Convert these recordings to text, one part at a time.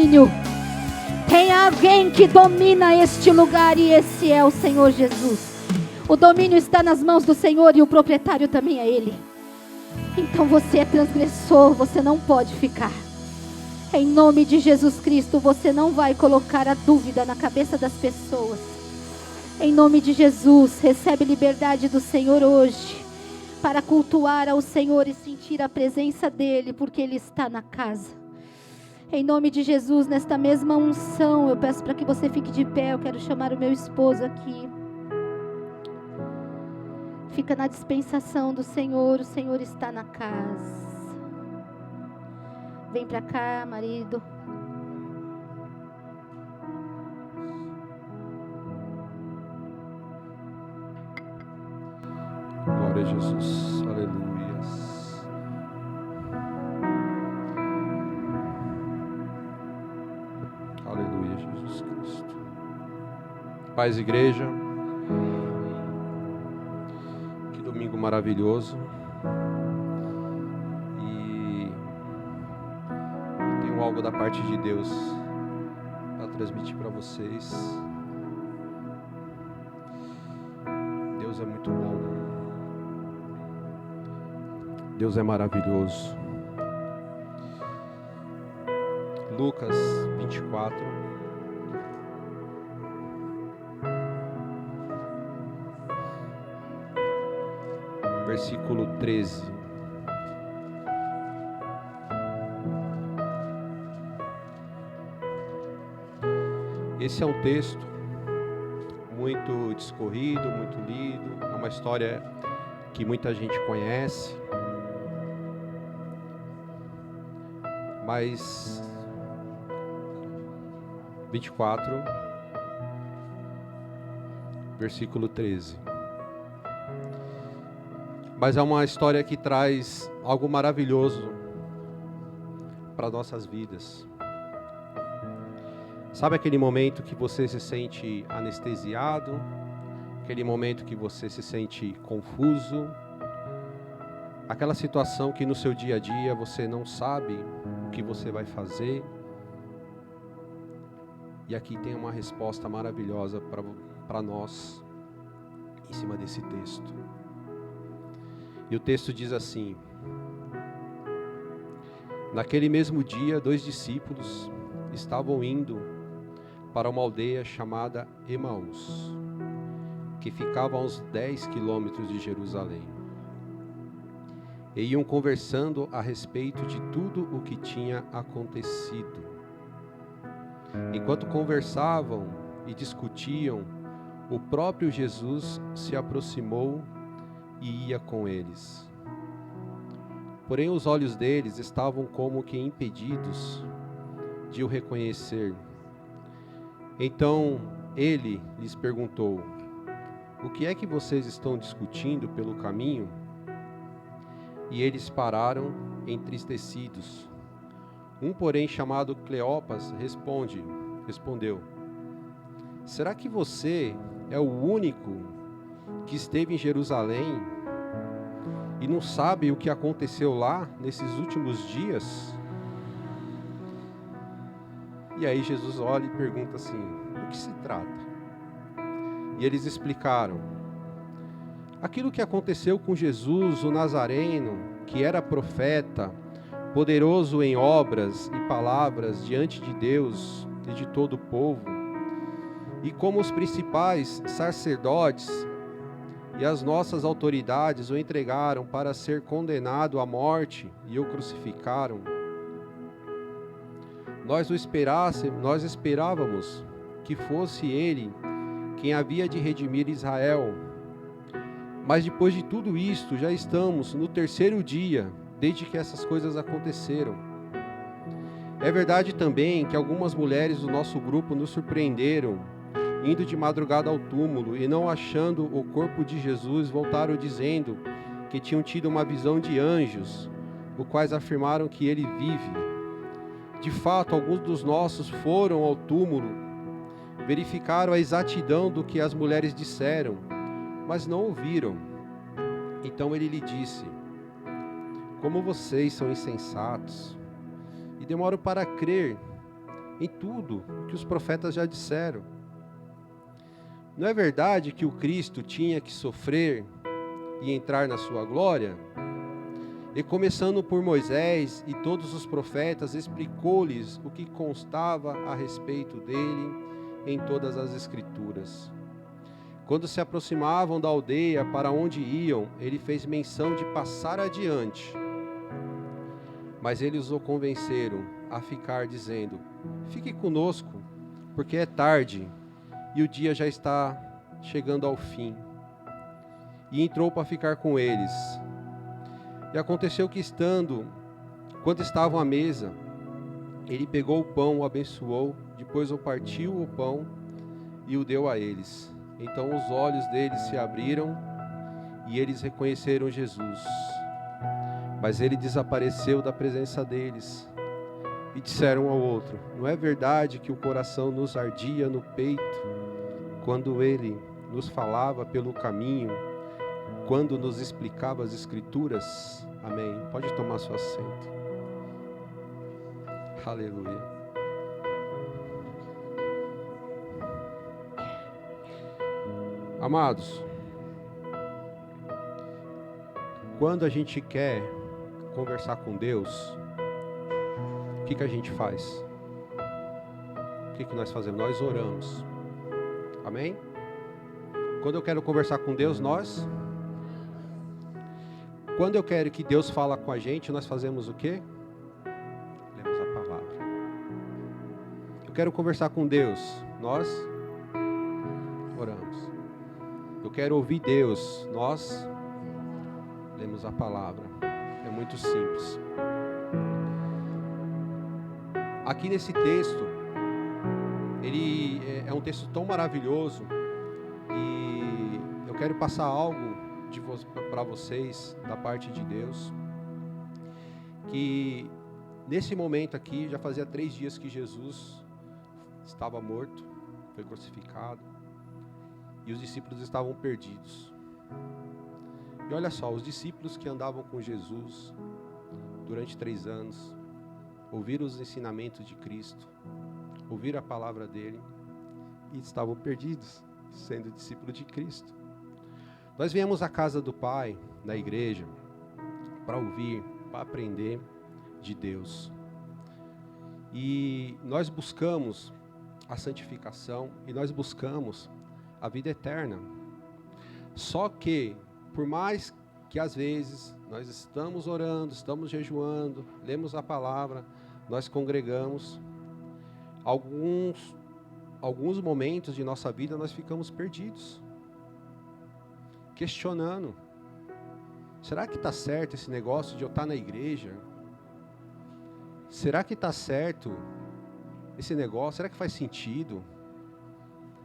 domínio. Tem alguém que domina este lugar e esse é o Senhor Jesus. O domínio está nas mãos do Senhor e o proprietário também é Ele. Então você é transgressor, você não pode ficar. Em nome de Jesus Cristo, você não vai colocar a dúvida na cabeça das pessoas. Em nome de Jesus, recebe liberdade do Senhor hoje, para cultuar ao Senhor e sentir a presença dEle, porque Ele está na casa. Em nome de Jesus, nesta mesma unção, eu peço para que você fique de pé. Eu quero chamar o meu esposo aqui. Fica na dispensação do Senhor, o Senhor está na casa. Vem para cá, marido. Glória a Jesus, aleluia. Aleluia, Jesus Cristo. Paz, igreja. Domingo maravilhoso, e tenho algo da parte de Deus para transmitir para vocês. Deus é muito bom, Deus é maravilhoso. Lucas 24. Versículo 13. Esse é um texto muito discorrido, muito lido. É uma história que muita gente conhece. Mas 24, versículo 13. Mas é uma história que traz algo maravilhoso para nossas vidas. Sabe aquele momento que você se sente anestesiado? Aquele momento que você se sente confuso? Aquela situação que no seu dia a dia você não sabe o que você vai fazer? E aqui tem uma resposta maravilhosa para nós em cima desse texto. E o texto diz assim: naquele mesmo dia, 2 discípulos estavam indo para uma aldeia chamada Emaús, que ficava a uns 10 quilômetros de Jerusalém. E iam conversando a respeito de tudo o que tinha acontecido. Enquanto conversavam e discutiam, o próprio Jesus se aproximou e ia com eles. Porém, os olhos deles estavam como que impedidos de o reconhecer. Então, ele lhes perguntou: o que é que vocês estão discutindo pelo caminho? E eles pararam entristecidos. Um, porém, chamado Cleopas, respondeu: será que você é o único que esteve em Jerusalém e não sabe o que aconteceu lá nesses últimos dias? E aí Jesus olha e pergunta assim: do que se trata? E eles explicaram: aquilo que aconteceu com Jesus, o Nazareno, que era profeta, poderoso em obras e palavras diante de Deus e de todo o povo, e como os principais sacerdotes e as nossas autoridades o entregaram para ser condenado à morte e o crucificaram. Nós esperávamos que fosse ele quem havia de redimir Israel. Mas depois de tudo isto, já estamos no 3º dia desde que essas coisas aconteceram. É verdade também que algumas mulheres do nosso grupo nos surpreenderam, indo de madrugada ao túmulo e não achando o corpo de Jesus, voltaram dizendo que tinham tido uma visão de anjos, os quais afirmaram que ele vive. De fato, alguns dos nossos foram ao túmulo, verificaram a exatidão do que as mulheres disseram, mas não ouviram. Então ele lhe disse: como vocês são insensatos e demoram para crer em tudo que os profetas já disseram. Não é verdade que o Cristo tinha que sofrer e entrar na sua glória? E começando por Moisés e todos os profetas, explicou-lhes o que constava a respeito dele em todas as Escrituras. Quando se aproximavam da aldeia para onde iam, ele fez menção de passar adiante. Mas eles o convenceram a ficar, dizendo: fique conosco, porque é tarde e o dia já está chegando ao fim. E entrou para ficar com eles. E aconteceu que quando estavam à mesa, ele pegou o pão, o abençoou, depois o partiu o pão e o deu a eles. Então os olhos deles se abriram e eles reconheceram Jesus. Mas ele desapareceu da presença deles. E disseram um ao outro: não é verdade que o coração nos ardia no peito quando ele nos falava pelo caminho, quando nos explicava as Escrituras? Amém. Pode tomar seu assento. Aleluia. Amados, quando a gente quer conversar com Deus, o que a gente faz? O que nós fazemos? Nós oramos. Amém? Quando eu quero conversar com Deus, quando eu quero que Deus fala com a gente, nós fazemos o quê? Lemos a palavra. Eu quero conversar com Deus, nós oramos. Eu quero ouvir Deus, nós lemos a palavra. É muito simples. Aqui nesse texto, ele é um texto tão maravilhoso e eu quero passar algo para vocês da parte de Deus, que nesse momento aqui já fazia 3 dias que Jesus estava morto, foi crucificado e os discípulos estavam perdidos. E olha só, os discípulos que andavam com Jesus durante 3 anos, ouviram os ensinamentos de Cristo, ouviram a palavra dele e estavam perdidos, sendo discípulos de Cristo. Nós viemos à casa do Pai, na igreja, para ouvir, para aprender de Deus. E nós buscamos a santificação e nós buscamos a vida eterna. Só que, por mais que às vezes nós estamos orando, estamos jejuando, lemos a palavra, nós congregamos, alguns momentos de nossa vida nós ficamos perdidos, questionando: será que está certo esse negócio de eu estar na igreja? Será que está certo esse negócio? Será que faz sentido?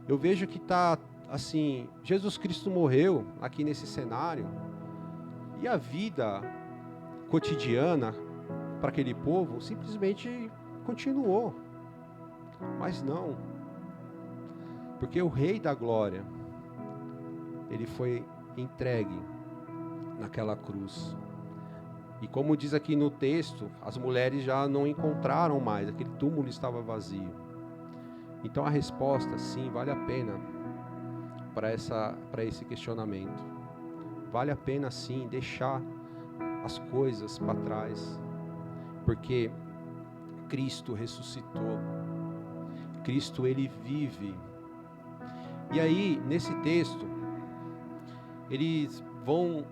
Eu vejo que está assim, Jesus Cristo morreu aqui nesse cenário, e a vida cotidiana para aquele povo simplesmente continuou. Mas não, porque o Rei da Glória, ele foi entregue naquela cruz. E como diz aqui no texto, as mulheres já não encontraram mais, aquele túmulo estava vazio. Então a resposta, sim, vale a pena para esse questionamento. Vale a pena, sim, deixar as coisas para trás, porque Cristo ressuscitou, Cristo ele vive. E aí, nesse texto, eles vão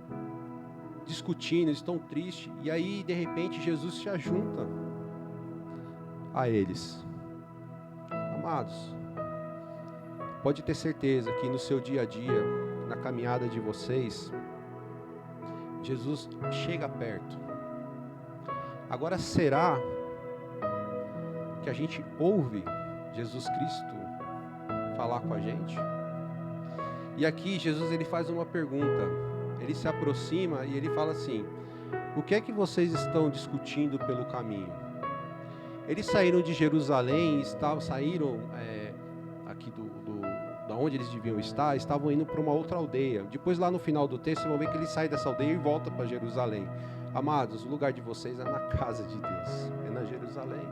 discutindo, eles estão tristes, e aí de repente Jesus se ajunta a eles. Amados, pode ter certeza que no seu dia a dia, na caminhada de vocês, Jesus chega perto. Agora, será que a gente ouve Jesus Cristo falar com a gente? E aqui Jesus ele faz uma pergunta. Ele se aproxima e ele fala assim: o que é que vocês estão discutindo pelo caminho? Eles saíram de Jerusalém, saíram aqui da onde eles deviam estar, estavam indo para uma outra aldeia. Depois, lá no final do texto, vocês vão ver que eles saem dessa aldeia e voltam para Jerusalém. Amados, o lugar de vocês é na casa de Deus, é na Jerusalém.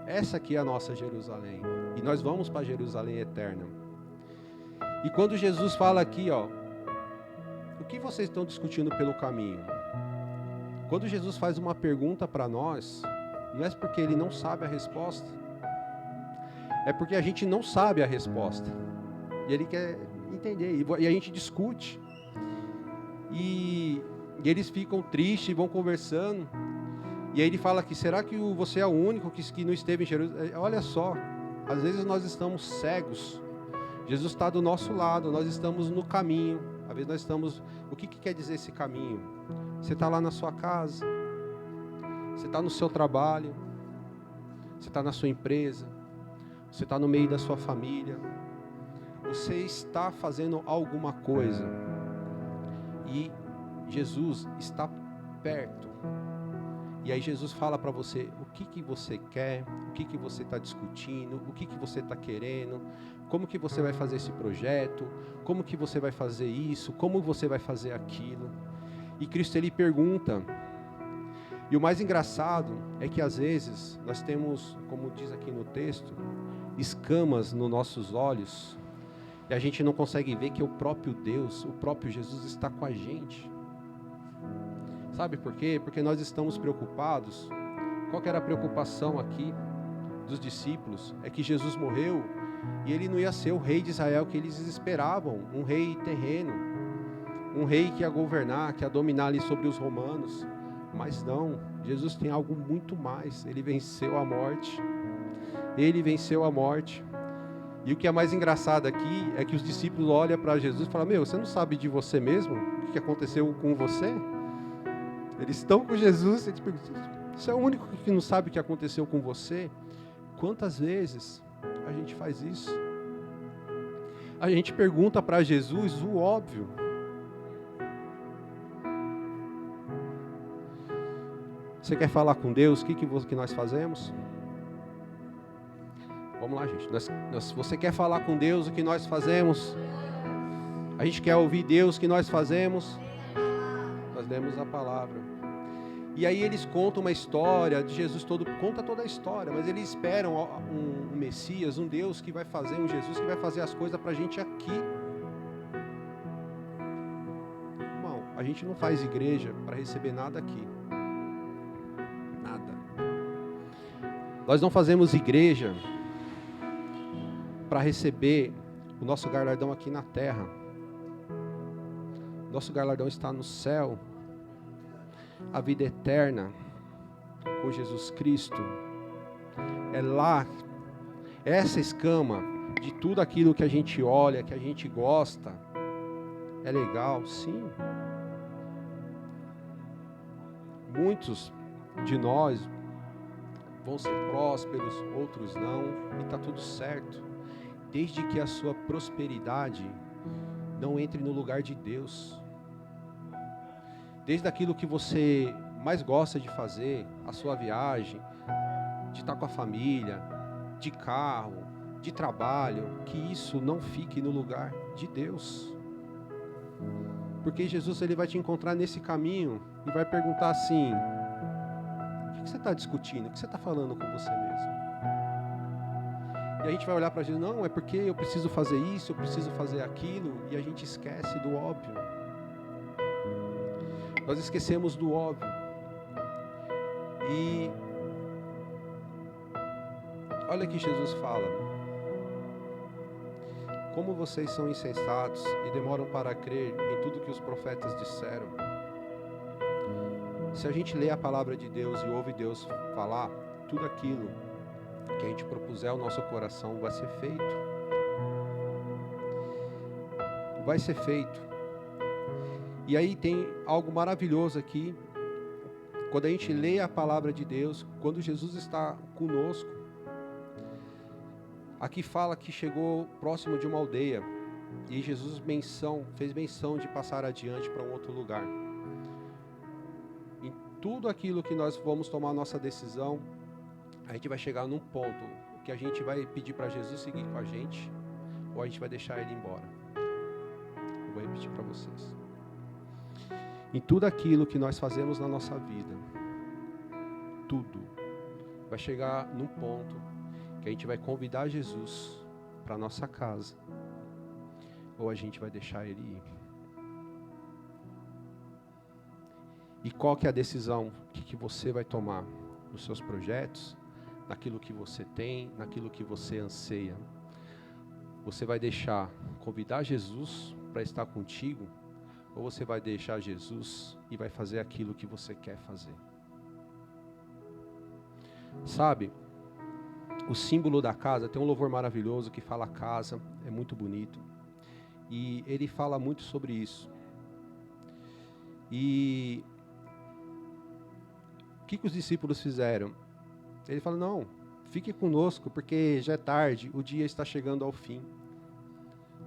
Essa aqui é a nossa Jerusalém. E nós vamos para Jerusalém eterna. E quando Jesus fala aqui, ó, o que vocês estão discutindo pelo caminho? Quando Jesus faz uma pergunta para nós, não é porque ele não sabe a resposta, é porque a gente não sabe a resposta. E ele quer entender, e a gente discute. E eles ficam tristes, vão conversando. E aí ele fala que, será que você é o único que não esteve em Jerusalém? Olha só, às vezes nós estamos cegos. Jesus está do nosso lado, nós estamos no caminho. Às vezes nós estamos... O que quer dizer esse caminho? Você está lá na sua casa, você está no seu trabalho, você está na sua empresa, você está no meio da sua família, você está fazendo alguma coisa e Jesus está perto. E aí Jesus fala para você o que você quer, o que você está discutindo, o que você está querendo, como que você vai fazer esse projeto, como que você vai fazer isso, como você vai fazer aquilo. E Cristo, ele pergunta. E o mais engraçado é que às vezes nós temos, como diz aqui no texto, escamas nos nossos olhos, e a gente não consegue ver que o próprio Deus, o próprio Jesus está com a gente. Sabe por quê? Porque nós estamos preocupados. Qual que era a preocupação aqui dos discípulos? É que Jesus morreu e ele não ia ser o rei de Israel que eles esperavam, um rei terreno, um rei que ia governar, que ia dominar ali sobre os romanos. Mas não, Jesus tem algo muito mais. Ele venceu a morte. Ele venceu a morte. E o que é mais engraçado aqui é que os discípulos olham para Jesus e falam: meu, você não sabe de você mesmo? O que aconteceu com você? Eles estão com Jesus, e você é o único que não sabe o que aconteceu com você? Quantas vezes a gente faz isso? A gente pergunta para Jesus o óbvio. Você quer falar com Deus? O que nós fazemos? Vamos lá, gente. Você quer falar com Deus? O que nós fazemos? A gente quer ouvir Deus? O que nós fazemos? Nós lemos a palavra. E aí eles contam uma história de Jesus, conta toda a história, mas eles esperam um Messias, um Deus que vai fazer, um Jesus que vai fazer as coisas para a gente aqui. Irmão, a gente não faz igreja para receber nada aqui. Nada. Nós não fazemos igreja para receber o nosso galardão aqui na terra. Nosso galardão está no céu. A vida eterna com Jesus Cristo é lá. Essa escama de tudo aquilo que a gente olha, que a gente gosta, é legal, sim. Muitos de nós vão ser prósperos, outros não, e está tudo certo, desde que a sua prosperidade não entre no lugar de Deus. Desde aquilo que você mais gosta de fazer, a sua viagem, de estar com a família, de carro, de trabalho, que isso não fique no lugar de Deus. Porque Jesus, ele vai te encontrar nesse caminho e vai perguntar assim: o que você está discutindo? O que você está falando com você mesmo? E a gente vai olhar para Jesus: não, é porque eu preciso fazer isso, eu preciso fazer aquilo, e a gente esquece do óbvio. Nós esquecemos do óbvio. E olha que Jesus fala: como vocês são insensatos e demoram para crer em tudo que os profetas disseram. Se a gente lê a palavra de Deus e ouve Deus falar, tudo aquilo que a gente propuser ao nosso coração vai ser feito. Vai ser feito. E aí tem algo maravilhoso aqui, quando a gente lê a palavra de Deus, quando Jesus está conosco. Aqui fala que chegou próximo de uma aldeia, e Jesus fez menção de passar adiante para um outro lugar. Em tudo aquilo que nós vamos tomar a nossa decisão, a gente vai chegar num ponto que a gente vai pedir para Jesus seguir com a gente, ou a gente vai deixar ele embora. Eu vou repetir para vocês. Em tudo aquilo que nós fazemos na nossa vida, tudo, vai chegar num ponto que a gente vai convidar Jesus para nossa casa, ou a gente vai deixar ele ir. E qual que é a decisão que você vai tomar nos seus projetos, naquilo que você tem, naquilo que você anseia? Você vai deixar convidar Jesus para estar contigo, ou você vai deixar Jesus e vai fazer aquilo que você quer fazer? Sabe, o símbolo da casa, tem um louvor maravilhoso que fala casa, é muito bonito. E ele fala muito sobre isso. E o que os discípulos fizeram? Ele fala, não, fique conosco, porque já é tarde, o dia está chegando ao fim.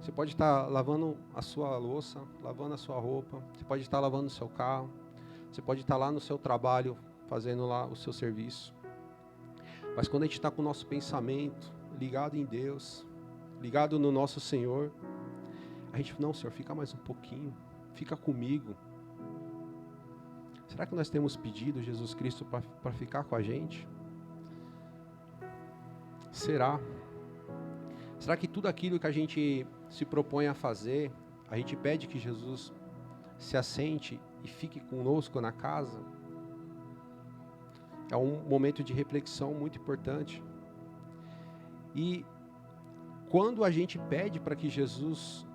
Você pode estar lavando a sua louça, lavando a sua roupa, você pode estar lavando o seu carro, você pode estar lá no seu trabalho, fazendo lá o seu serviço. Mas quando a gente está com o nosso pensamento ligado em Deus, ligado no nosso Senhor, a gente, não, Senhor, fica mais um pouquinho, fica comigo. Será que nós temos pedido Jesus Cristo para ficar com a gente? Será? Será que tudo aquilo que a gente se propõe a fazer, a gente pede que Jesus se assente e fique conosco na casa? É um momento de reflexão muito importante. E quando a gente pede para que Jesus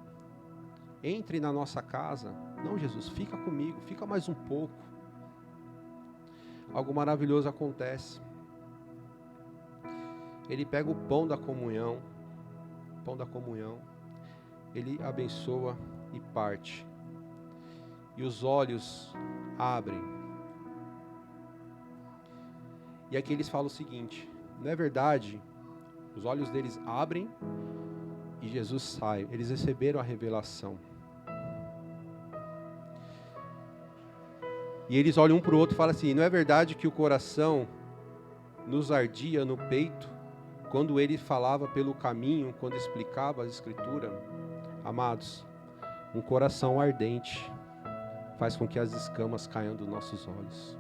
entre na nossa casa, não, Jesus, fica comigo, fica mais um pouco. Algo maravilhoso acontece. Ele pega o pão da comunhão, ele abençoa e parte. E os olhos abrem. E aqui eles falam o seguinte, não é verdade? Os olhos deles abrem e Jesus sai. Eles receberam a revelação. E eles olham um para o outro e falam assim, não é verdade que o coração nos ardia no peito quando ele falava pelo caminho, quando explicava a Escritura? Amados, um coração ardente faz com que as escamas caiam dos nossos olhos.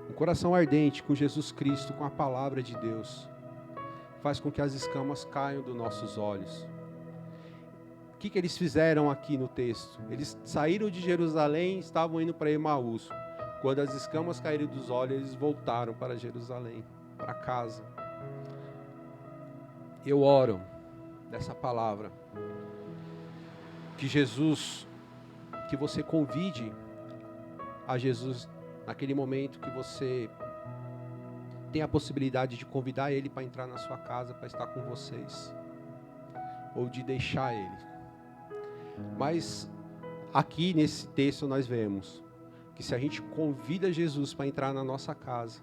Um coração ardente com Jesus Cristo, com a palavra de Deus, faz com que as escamas caiam dos nossos olhos. O que eles fizeram aqui no texto? Eles saíram de Jerusalém e estavam indo para Emaús. Quando as escamas caíram dos olhos, eles voltaram para Jerusalém, para casa. Eu oro dessa palavra, que Jesus, que você convide a Jesus naquele momento que você tem a possibilidade de convidar Ele para entrar na sua casa, para estar com vocês, ou de deixar Ele. Mas aqui nesse texto nós vemos que se a gente convida Jesus para entrar na nossa casa,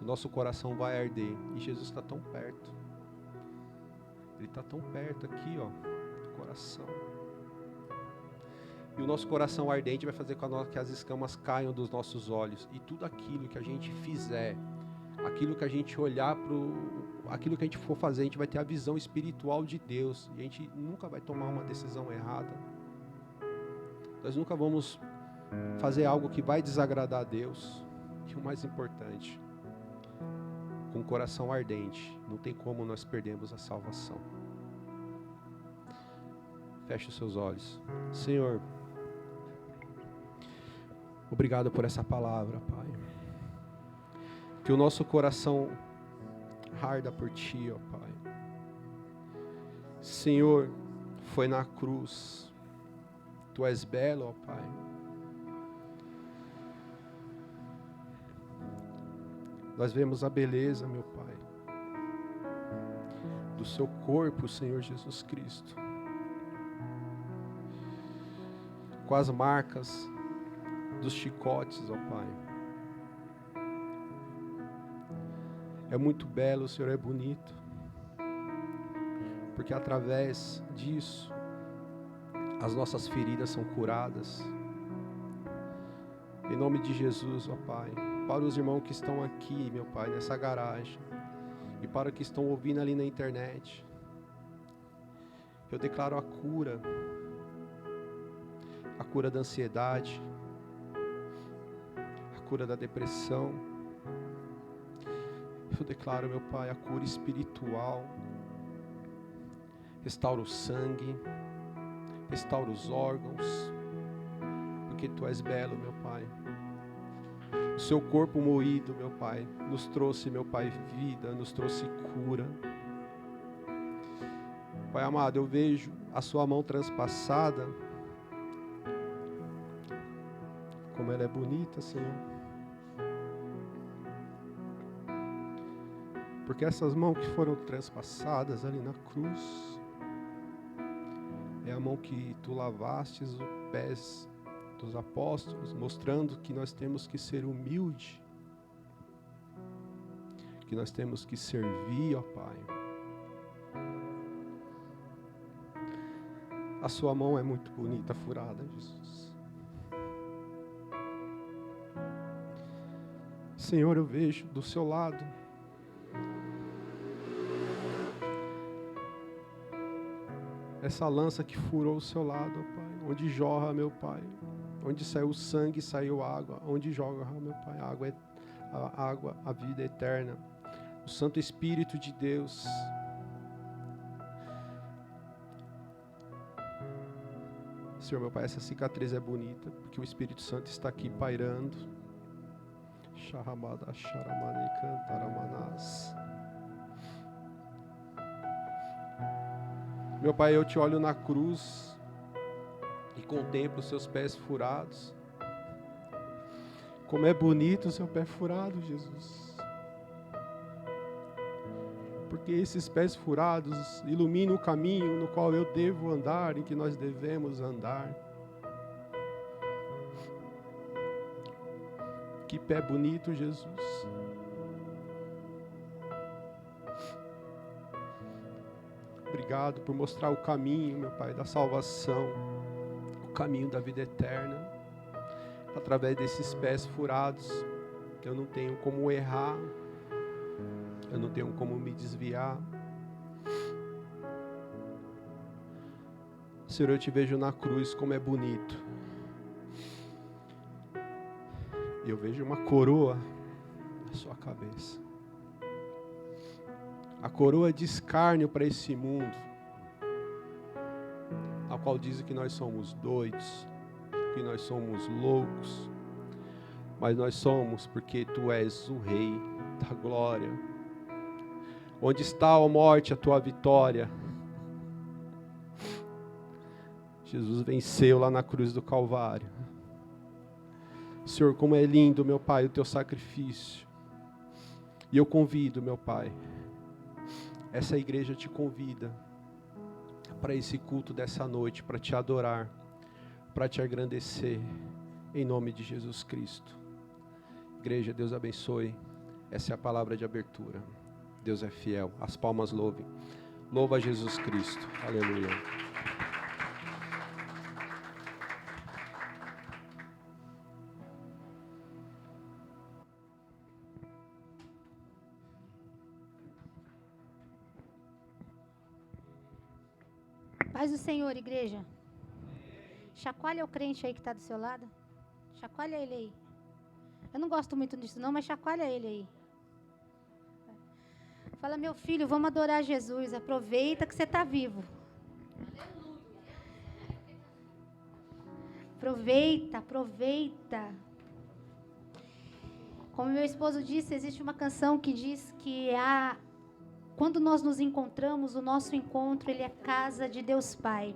o nosso coração vai arder. E Jesus está tão perto. Ele está tão perto aqui, ó, no coração. E o nosso coração ardente vai fazer com que as escamas caiam dos nossos olhos. E tudo aquilo que a gente fizer, aquilo que a gente olhar aquilo que a gente for fazer, a gente vai ter a visão espiritual de Deus. E a gente nunca vai tomar uma decisão errada. Nós nunca vamos fazer algo que vai desagradar a Deus. E o mais importante, com o coração ardente, não tem como nós perdermos a salvação. Feche os seus olhos. Senhor, obrigado por essa palavra, Pai. Que o nosso coração arda por Ti, ó Pai. Senhor, foi na cruz. Tu és belo, ó Pai. Nós vemos a beleza, meu Pai, do Seu corpo, Senhor Jesus Cristo. Com as marcas dos chicotes, ó Pai. É muito belo, o Senhor é bonito. Porque através disso, as nossas feridas são curadas. Em nome de Jesus, ó Pai. Para os irmãos que estão aqui, meu Pai, nessa garagem. E para os que estão ouvindo ali na internet. Eu declaro a cura. A cura da ansiedade. A cura da depressão. Eu declaro, meu Pai, a cura espiritual. Restaura o sangue, restaura os órgãos, porque Tu és belo, meu Pai. O Seu corpo moído, meu Pai, nos trouxe, meu Pai, vida, nos trouxe cura. Pai amado, eu vejo a Sua mão transpassada, como ela é bonita, Senhor. Porque essas mãos que foram transpassadas ali na cruz, é a mão que Tu lavastes os pés dos apóstolos, mostrando que nós temos que ser humildes, que nós temos que servir, ó Pai. A Sua mão é muito bonita, furada, Jesus. Senhor, eu vejo do Seu lado essa lança que furou o Seu lado, ó Pai, onde jorra, meu Pai, onde saiu sangue, saiu água, onde joga, meu Pai, a água, a vida eterna, o Santo Espírito de Deus. Senhor, meu Pai, essa cicatriz é bonita, porque o Espírito Santo está aqui pairando. Shahamada, Sharamani, Cantaramanás. Meu Pai, eu Te olho na cruz e contemplo os Seus pés furados. Como é bonito o Seu pé furado, Jesus. Porque esses pés furados iluminam o caminho no qual eu devo andar, em que nós devemos andar. Que pé bonito, Jesus. Obrigado por mostrar o caminho, meu Pai, da salvação, o caminho da vida eterna. Através desses pés furados, eu não tenho como errar, eu não tenho como me desviar. Senhor, eu Te vejo na cruz, como é bonito. Eu vejo uma coroa na Sua cabeça. A coroa de escárnio para esse mundo, a qual dizem que nós somos doidos, que nós somos loucos, mas nós somos porque Tu és o Rei da glória. Onde está, ó morte, a Tua vitória? Jesus venceu lá na cruz do Calvário. Senhor, como é lindo, meu Pai, o Teu sacrifício. E eu convido, meu Pai, essa igreja te convida para esse culto dessa noite, para Te adorar, para Te agradecer, em nome de Jesus Cristo. Igreja, Deus abençoe. Essa é a palavra de abertura. Deus é fiel. As palmas louvem. Louva Jesus Cristo. Aleluia. Paz do Senhor, igreja. Chacoalha o crente aí que está do seu lado. Chacoalha ele aí. Eu não gosto muito disso não, mas chacoalha ele aí. Fala, meu filho, vamos adorar Jesus. Aproveita que você está vivo. Aproveita, aproveita. Como meu esposo disse, existe uma canção que diz que quando nós nos encontramos, o nosso encontro, ele é casa de Deus Pai.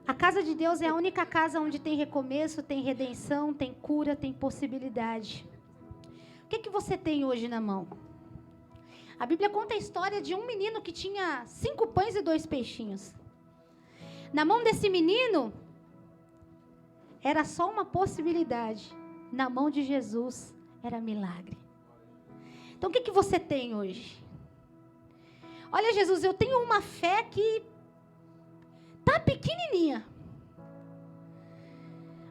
A casa de Deus é a única casa onde tem recomeço, tem redenção, tem cura, tem possibilidade. O que você tem hoje na mão? A Bíblia conta a história de um menino que tinha 5 pães e 2 peixinhos. Na mão desse menino, era só uma possibilidade. Na mão de Jesus, era milagre. Então, o que você tem hoje? Olha, Jesus, eu tenho uma fé que está pequenininha.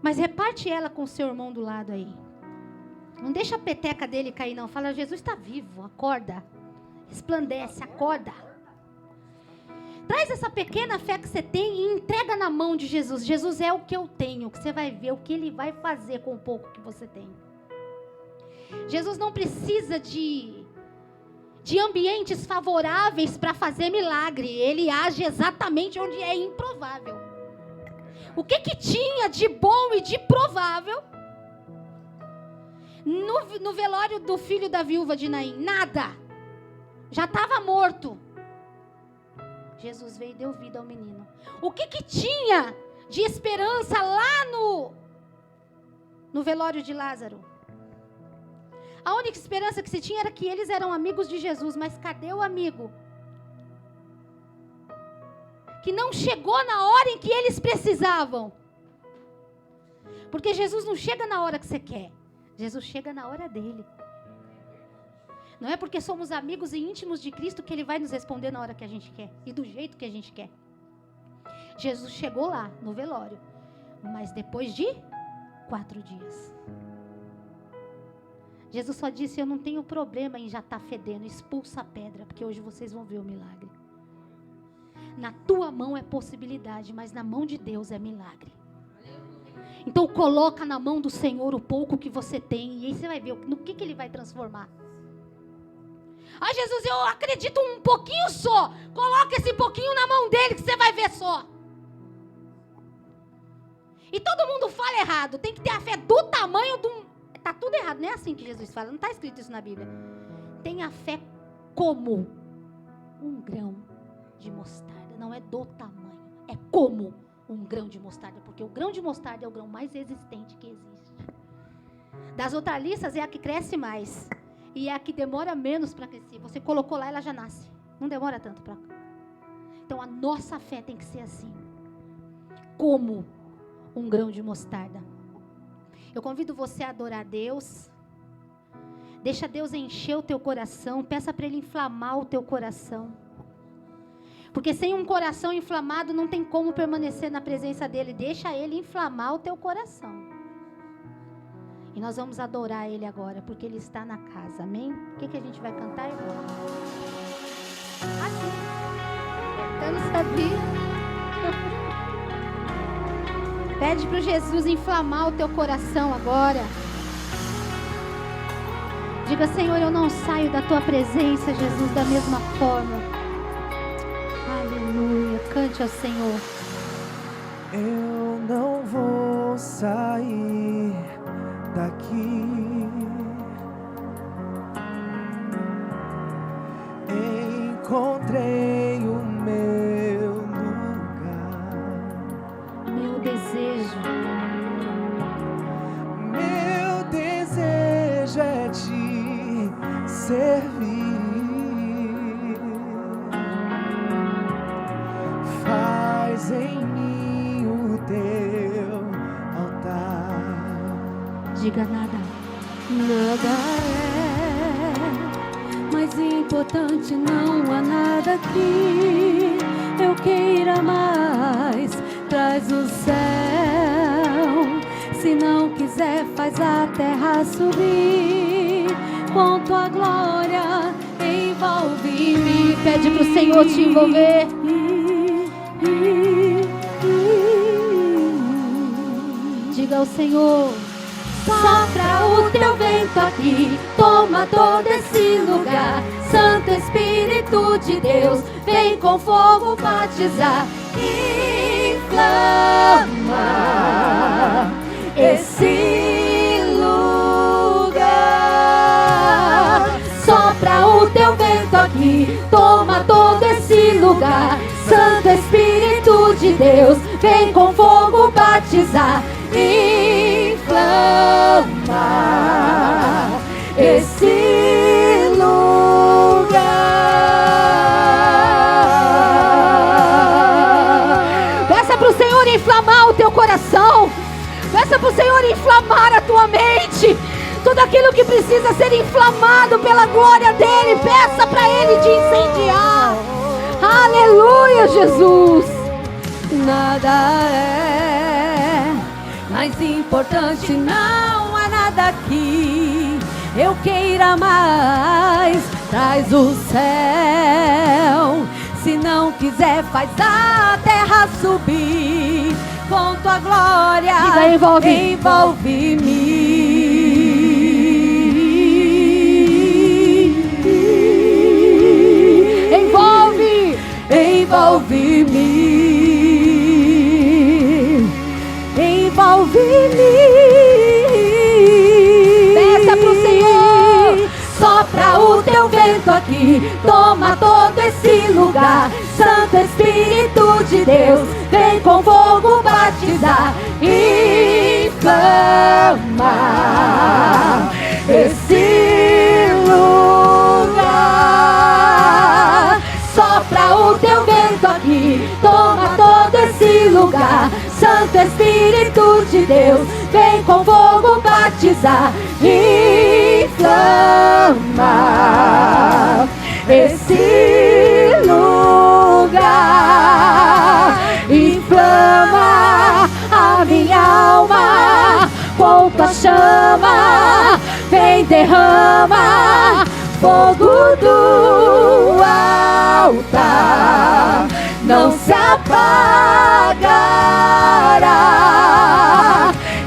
Mas reparte ela com o seu irmão do lado aí. Não deixa a peteca dele cair, não. Fala, Jesus está vivo, acorda. Resplandece, acorda. Traz essa pequena fé que você tem e entrega na mão de Jesus. Jesus é o que eu tenho, que você vai ver o que Ele vai fazer com o pouco que você tem. Jesus não precisa de ambientes favoráveis para fazer milagre. Ele age exatamente onde é improvável. O que tinha de bom e de provável no velório do filho da viúva de Naim? Nada. Já estava morto. Jesus veio e deu vida ao menino. O que tinha de esperança lá no velório de Lázaro? A única esperança que se tinha era que eles eram amigos de Jesus. Mas cadê o amigo? Que não chegou na hora em que eles precisavam. Porque Jesus não chega na hora que você quer. Jesus chega na hora dele. Não é porque somos amigos e íntimos de Cristo que Ele vai nos responder na hora que a gente quer. E do jeito que a gente quer. Jesus chegou lá, no velório. Mas depois de 4 dias. Jesus só disse, eu não tenho problema em já estar fedendo. Expulsa a pedra, porque hoje vocês vão ver o milagre. Na tua mão é possibilidade, mas na mão de Deus é milagre. Então coloca na mão do Senhor o pouco que você tem. E aí você vai ver no que Ele vai transformar. Ah, Jesus, eu acredito um pouquinho só. Coloca esse pouquinho na mão dele que você vai ver só. E todo mundo fala errado. Tem que ter a fé do tamanho de um... Está tudo errado, não é assim que Jesus fala. Não está escrito isso na Bíblia. Tenha fé como um grão de mostarda. Não é do tamanho. É como um grão de mostarda. Porque o grão de mostarda é o grão mais resistente que existe. Das hortaliças é a que cresce mais. E é a que demora menos para crescer. Você colocou lá, ela já nasce. Não demora tanto para... Então a nossa fé tem que ser assim. Como um grão de mostarda. Eu convido você a adorar Deus. Deixa Deus encher o teu coração. Peça para Ele inflamar o teu coração. Porque sem um coração inflamado não tem como permanecer na presença dEle. Deixa Ele inflamar o teu coração. E nós vamos adorar Ele agora, porque Ele está na casa, amém? O que a gente vai cantar, irmão? Assim. Eu não sabia. Pede para Jesus inflamar o teu coração agora. Diga, Senhor, eu não saio da tua presença, Jesus, da mesma forma. Aleluia. Cante ao Senhor. Eu não vou sair daqui. Encontrei o meu lugar. Meu desejo é te servir. Faz em mim o teu altar. Diga nada. Nada é mais importante, não há nada que eu queira mais. Traz o céu, se não quiser faz a terra subir. Com tua glória envolve-me. Pede pro Senhor te envolver. Diga ao Senhor. Sopra o teu vento aqui, toma todo esse lugar. Santo Espírito de Deus, vem com fogo batizar. Inflama esse lugar. Sopra o teu vento aqui, toma todo esse lugar. Santo Espírito de Deus, vem com fogo batizar. Inflama esse lugar. Peça para o Senhor inflamar o teu coração. Peça para o Senhor inflamar a tua mente. Tudo aquilo que precisa ser inflamado pela glória dEle, peça para Ele te incendiar. Aleluia, Jesus. Nada é mais importante, não há nada que eu queira mais. Traz o céu, Se não quiser, faz a terra subir. Com tua glória, Diga, envolve-me. Envolve-me. Envolve-me. Peça pro Senhor. Sopra o teu vento aqui, toma todo esse lugar. Santo Espírito de Deus, vem com fogo batizar. Inflama esse lugar. Sopra o teu vento aqui, toma todo esse lugar. Santo Espírito de Deus, vem com fogo batizar. Inflama esse lugar. Inflama a minha alma com tua chama. Vem, derrama fogo do altar, não se apagará.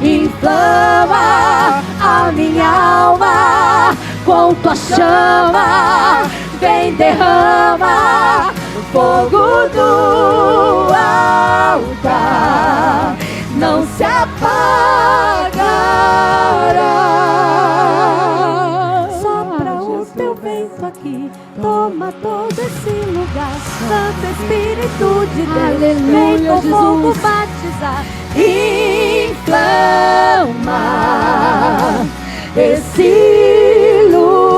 Inflama a minha alma com tua chama. Vem, derrama fogo do altar, não se apagará. Sopra o teu vento aqui, toma todo esse lugar. Santo Espírito de Deus, Aleluia, vem com fogo Jesus. batizar. Inflama esse lugar.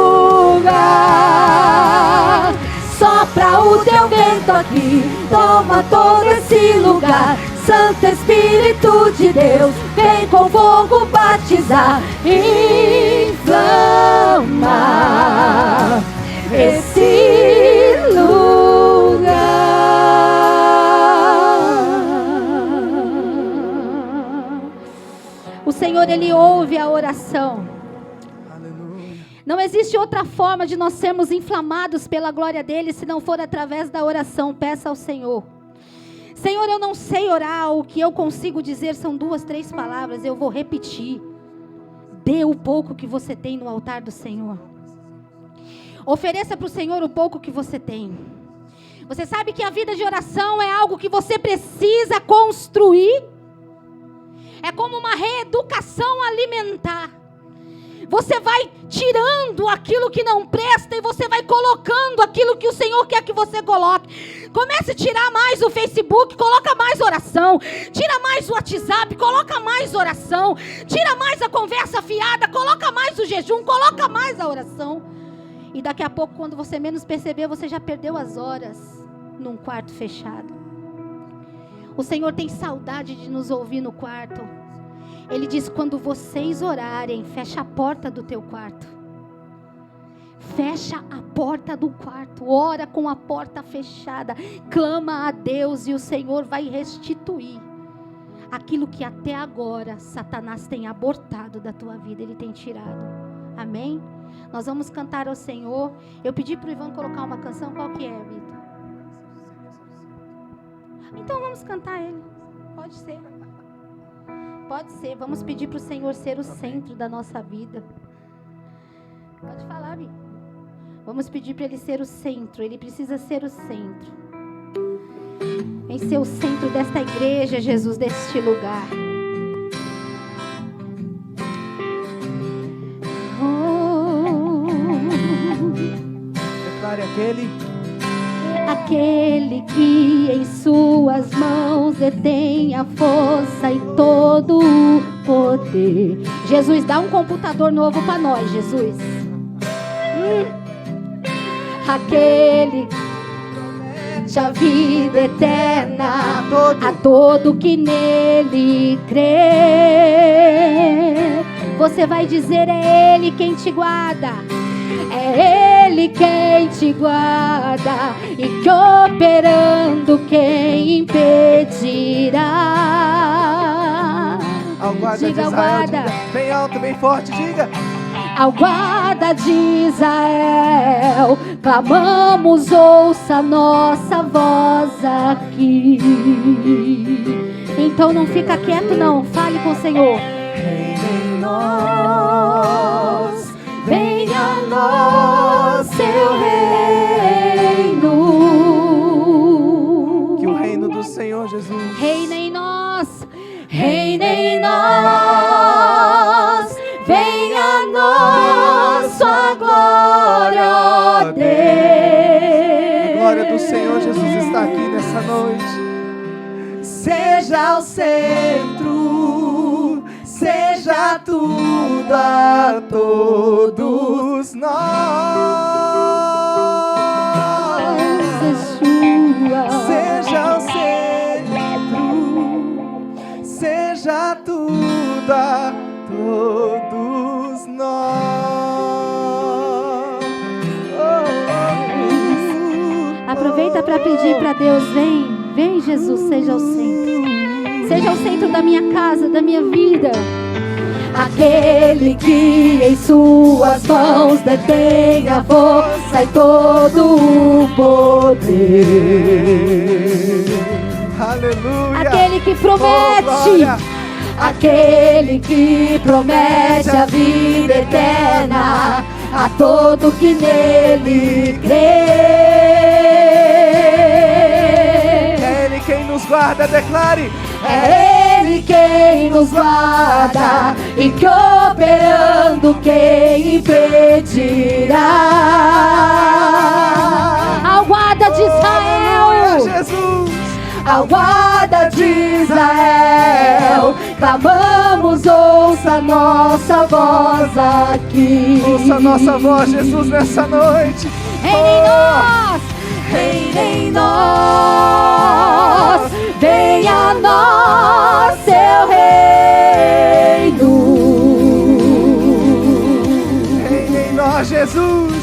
Sopra o teu vento aqui, toma todo esse lugar. Santo Espírito de Deus, vem com fogo batizar. Inflama esse lugar. O Senhor, Ele ouve a oração. Aleluia. Não existe outra forma de nós sermos inflamados pela glória dEle, se não for através da oração. Peça ao Senhor. Senhor, eu não sei orar, o que eu consigo dizer são 2, 3 palavras, eu vou repetir. Dê o pouco que você tem no altar do Senhor. Ofereça para o Senhor o pouco que você tem. Você sabe que a vida de oração é algo que você precisa construir. É como uma reeducação alimentar. Você vai tirando aquilo que não presta e você vai colocando aquilo que o Senhor quer que você coloque. Comece a tirar mais o Facebook, coloca mais oração. Tira mais o WhatsApp, coloca mais oração. Tira mais a conversa fiada, coloca mais o jejum, coloca mais a oração. E daqui a pouco, quando você menos perceber, você já perdeu as horas num quarto fechado. O Senhor tem saudade de nos ouvir no quarto. Ele diz: quando vocês orarem, fecha a porta do teu quarto. Fecha a porta do quarto. Ora com a porta fechada. Clama a Deus e o Senhor vai restituir aquilo que até agora Satanás tem abortado da tua vida. Ele tem tirado. Amém? Nós vamos cantar ao Senhor. Eu pedi para o Ivan colocar uma canção. Qual que é, Vitor? Então vamos cantar ele. Pode ser. Pode ser, vamos pedir para o Senhor ser o centro da nossa vida. Pode falar, Bi. Vamos pedir para Ele ser o centro. Ele precisa ser o centro. Vem ser o centro desta igreja, Jesus, deste lugar. Declare Aquele que em suas mãos detém a força e todo o poder. Jesus, dá um computador novo para nós, Jesus. Aquele que a vida eterna a todo que nele crê. Você vai dizer: é Ele quem te guarda. É Ele quem te guarda, e que operando quem impedirá. Ao guarda Diga, de Israel, guarda. diga bem alto, bem forte, diga. ao guarda de Israel, clamamos, ouça nossa voz aqui. Então não fica quieto não, fale com o Senhor. Reina em nós, venha a nós seu reino. Que o reino do Senhor Jesus Reina em nós, reina em nós, venha a nós sua glória, ó Deus. A glória do Senhor Jesus está aqui nessa noite. Seja o centro, seja tudo a todos nós. Seja o centro, seja tudo a todos nós. Aproveita para pedir para Deus, vem Jesus, seja o centro. Seja o centro da minha casa, da minha vida. Aquele que em suas mãos detém a força e todo o poder. Aleluia. Aquele que promete. Aquele que promete a vida eterna a todo que nele crê. É Ele quem nos guarda, declare. É Ele quem nos guarda e que operando quem impedirá. Ao guarda de Israel, Jesus, ao guarda de Israel, clamamos, ouça nossa voz aqui. Ouça nossa voz, Jesus, nessa noite. reina em nós, Reina em nós, venha a nós seu reino. Reina em nós, Jesus.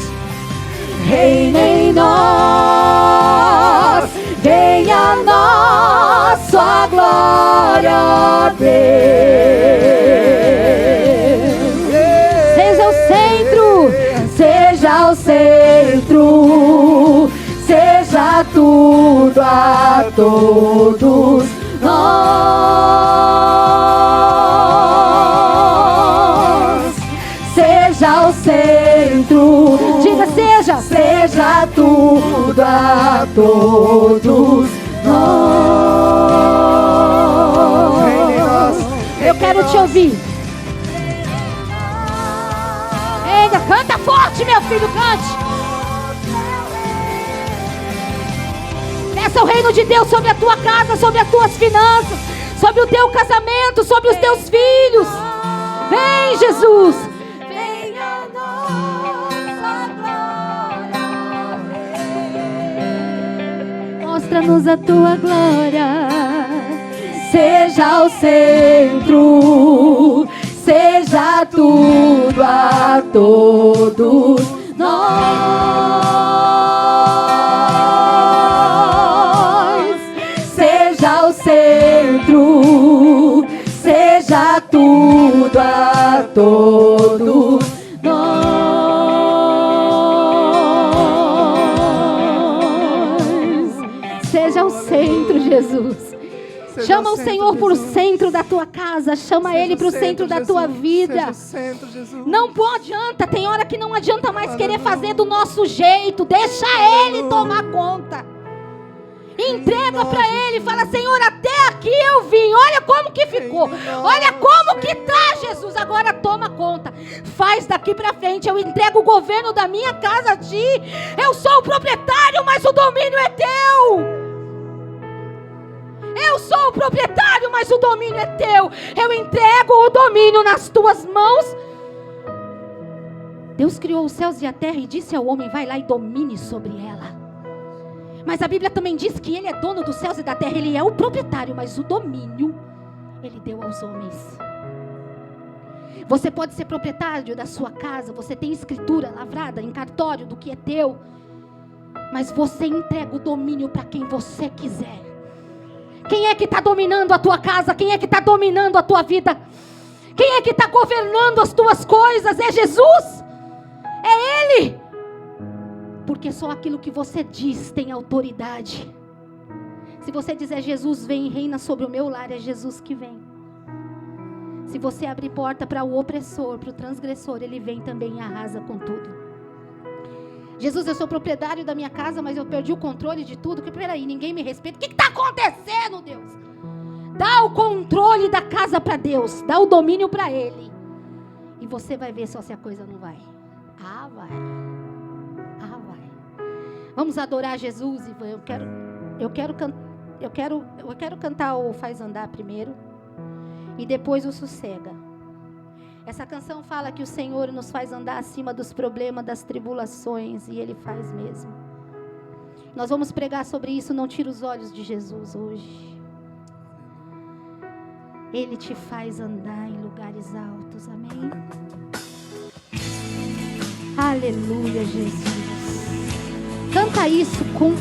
Reina em nós, venha a nós sua glória, ó Deus. seja o centro, Seja o centro, seja tudo a todos nós. Seja o centro, diga seja. seja tudo a todos nós. Eu quero te ouvir. Eita, canta forte, meu filho, cante. Peça o reino de Deus sobre a tua casa, sobre as tuas finanças, sobre o teu casamento, sobre os teus filhos. Vem, Jesus. Venha a nossa glória. Mostra-nos a tua glória. Seja o centro, seja tudo a todos nós. Seja o centro, seja tudo a todos nós. Seja o centro, Jesus. Chama o Senhor para o centro da tua casa. Chama Ele para o centro da tua vida. Não adianta. Tem hora que não adianta mais querer fazer do nosso jeito. Deixa Ele tomar conta. Entrega para Ele. Fala, Senhor, até aqui eu vim. Olha como que ficou. Olha como que tá, Jesus. Agora toma conta. Faz daqui para frente. Eu entrego o governo da minha casa a Ti. Eu sou o proprietário, mas o domínio é Teu. Eu sou o proprietário, mas o domínio é Teu. Eu entrego o domínio nas Tuas mãos. Deus criou os céus e a terra e disse ao homem, vai lá e domine sobre ela. Mas a Bíblia também diz que Ele é dono dos céus e da terra. Ele é o proprietário, mas o domínio Ele deu aos homens. Você pode ser proprietário da sua casa. Você tem escritura lavrada em cartório do que é teu. Mas você entrega o domínio para quem você quiser. Quem é que está dominando a tua casa? Quem é que está dominando a tua vida? Quem é que está governando as tuas coisas? É Jesus? É Ele? Porque só aquilo que você diz tem autoridade. Se você dizer Jesus vem e reina sobre o meu lar, é Jesus que vem. Se você abrir porta para o opressor, para o transgressor, Ele vem também e arrasa com tudo. Jesus, eu sou proprietário da minha casa, mas eu perdi o controle de tudo. Peraí, ninguém me respeita. O que está acontecendo, Deus? Dá o controle da casa para Deus. Dá o domínio para Ele. E você vai ver só se a coisa não vai. Ah, vai. Ah, vai. Vamos adorar Jesus, Ivan. Eu quero cantar o Faz Andar primeiro. E depois o Sossega. Essa canção fala que o Senhor nos faz andar acima dos problemas, das tribulações. E Ele faz mesmo. Nós vamos pregar sobre isso. Não tira os olhos de Jesus hoje. Ele te faz andar em lugares altos. Amém? Aleluia, Jesus. Canta isso com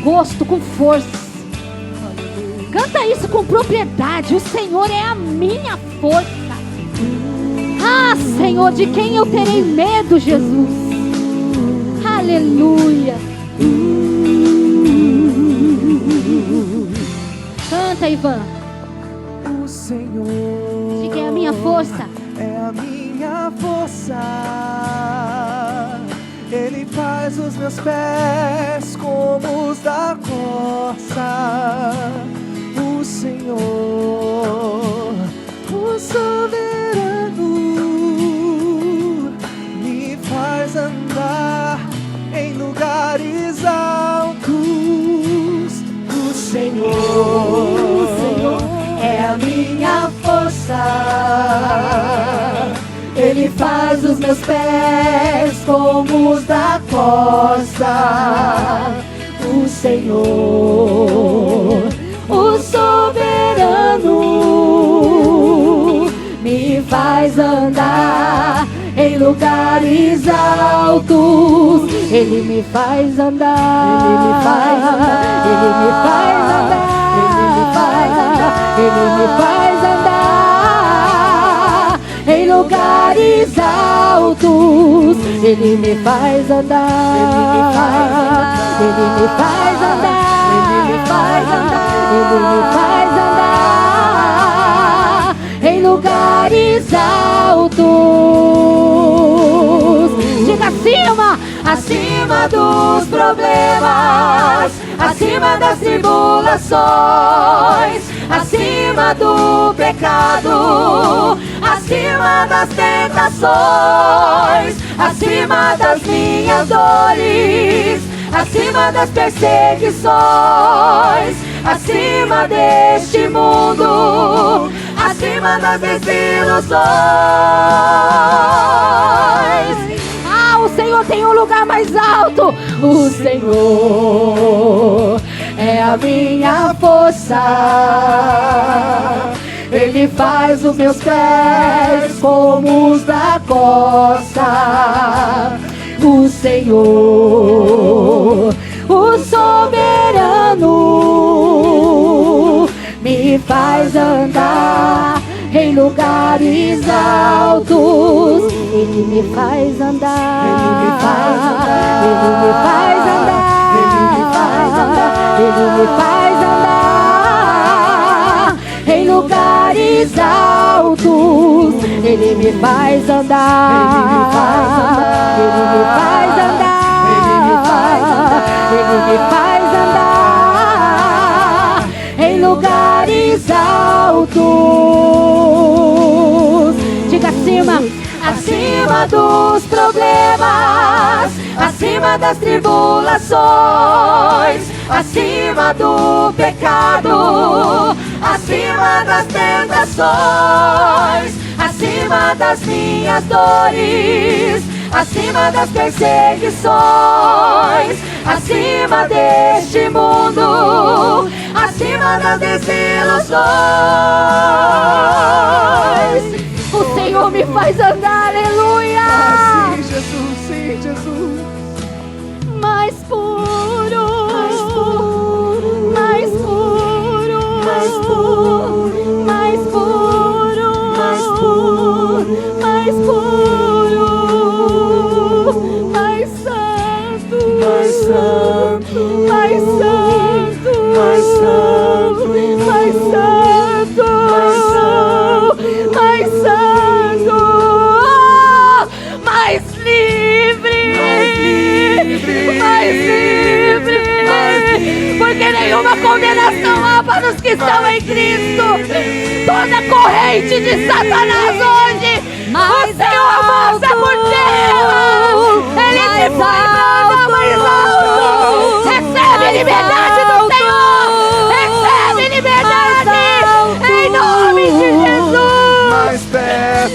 gosto, com força. Canta isso com propriedade. O Senhor é a minha força. Ah, Senhor, de quem eu terei medo, Jesus? Aleluia. Canta, Ivan. O Senhor, de quem é a minha força? É a minha força. Ele faz os meus pés como os da corça. O Senhor, o soberano, me faz andar em lugares altos. O Senhor é a minha força. Ele faz os meus pés como os da costa. O Senhor, o soberano, me faz andar em lugares altos. Ele me faz andar, Ele me faz andar, Ele me faz andar, Ele me faz andar, Ele me faz andar em lugares altos. Ele me faz andar, Ele me faz andar, Ele me faz andar, Ele me faz andar em lugares altos. Diga acima, acima dos problemas, acima das tribulações, acima do pecado, acima das tentações, acima das minhas dores, acima das perseguições, acima deste mundo, acima das desilusões. Ah, o Senhor tem um lugar mais alto. O Senhor é a minha força. Ele faz os meus pés como os da costa. O Senhor, o soberano, me faz andar em lugares altos. Ele me faz andar, Ele me faz andar, Ele me faz andar, Ele me faz andar, Ele me faz andar em lugares altos. Ele me faz andar, Ele me faz andar, Ele me faz andar, Ele me faz andar em lugares altos. Diga acima, acima dos problemas, acima das tribulações, acima do pecado, acima das tentações, acima das minhas dores, acima das perseguições, acima deste mundo, acima das desilusões. O Senhor me faz andar, aleluia. Sim, Jesus, sim, Jesus. Mais puro, mais puro, mais puro, mais puro, mais puro, condenação há para os que estão em Cristo. Toda corrente de Satanás hoje, o Senhor passa por terra. Ele te foi mais alto. Recebe liberdade do Senhor. Recebe liberdade em nome de Jesus.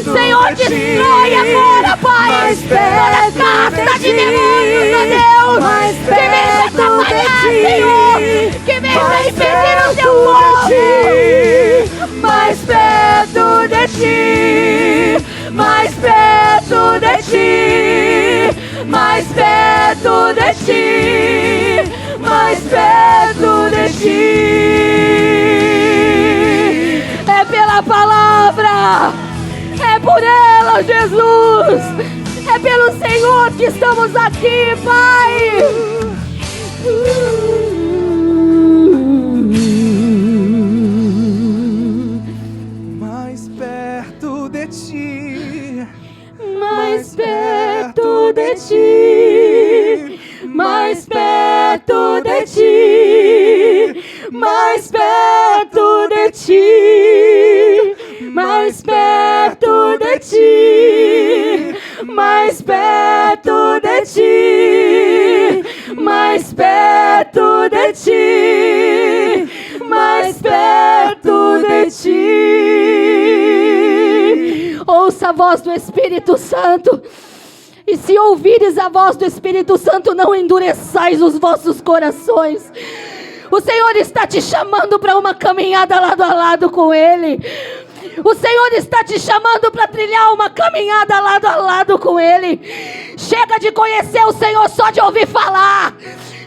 Senhor, destrói agora, Pai, toda casta de demônios, ó Deus, que vem atrapalhar, Senhor, que vem impedir o teu povo. Mais perto de ti, mais perto de ti, mais perto de ti, mais perto de ti. É pela palavra, é por ela, Jesus, é pelo Senhor que estamos aqui, Pai. Mais perto de ti, Mais perto de ti, mais perto de ti, mais perto de ti, mais perto de ti, mais perto de ti, mais perto de ti, mais perto de ti. Ouça a voz do Espírito Santo. E se ouvires a voz do Espírito Santo, não endureçais os vossos corações. O Senhor está te chamando para uma caminhada lado a lado com Ele. O Senhor está te chamando para trilhar uma caminhada lado a lado com Ele. Chega de conhecer o Senhor só de ouvir falar.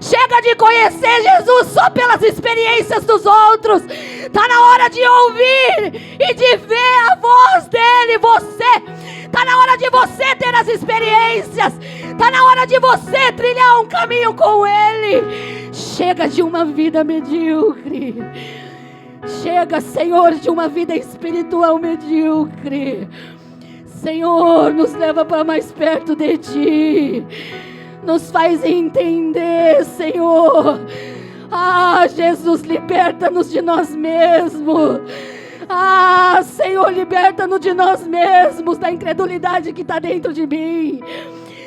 Chega de conhecer Jesus só pelas experiências dos outros. Está na hora de ouvir e de ver a voz dEle, você. Está na hora de você ter as experiências. Está na hora de você trilhar um caminho com Ele. Chega de uma vida medíocre. Chega, Senhor, de uma vida espiritual medíocre. Senhor, nos leva para mais perto de Ti. Nos faz entender, Senhor. Ah, Jesus, liberta-nos de nós mesmos. Ah, Senhor, liberta-nos de nós mesmos, da incredulidade que está dentro de mim,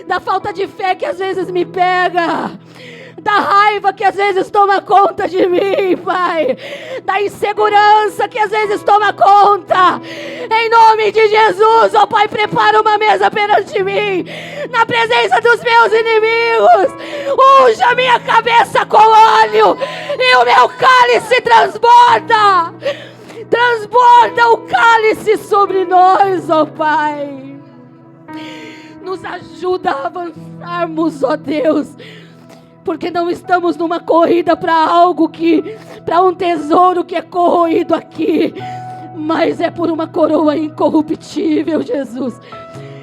da falta de fé que às vezes me pega, da raiva que às vezes toma conta de mim, Pai, da insegurança que às vezes toma conta. Em nome de Jesus, ó Pai, prepara uma mesa perante mim, na presença dos meus inimigos. Unja minha cabeça com óleo e o meu cálice transborda. Transborda o cálice sobre nós, ó Pai. Nos ajuda a avançarmos, ó Deus, porque não estamos numa corrida para um tesouro que é corroído aqui, mas é por uma coroa incorruptível, Jesus,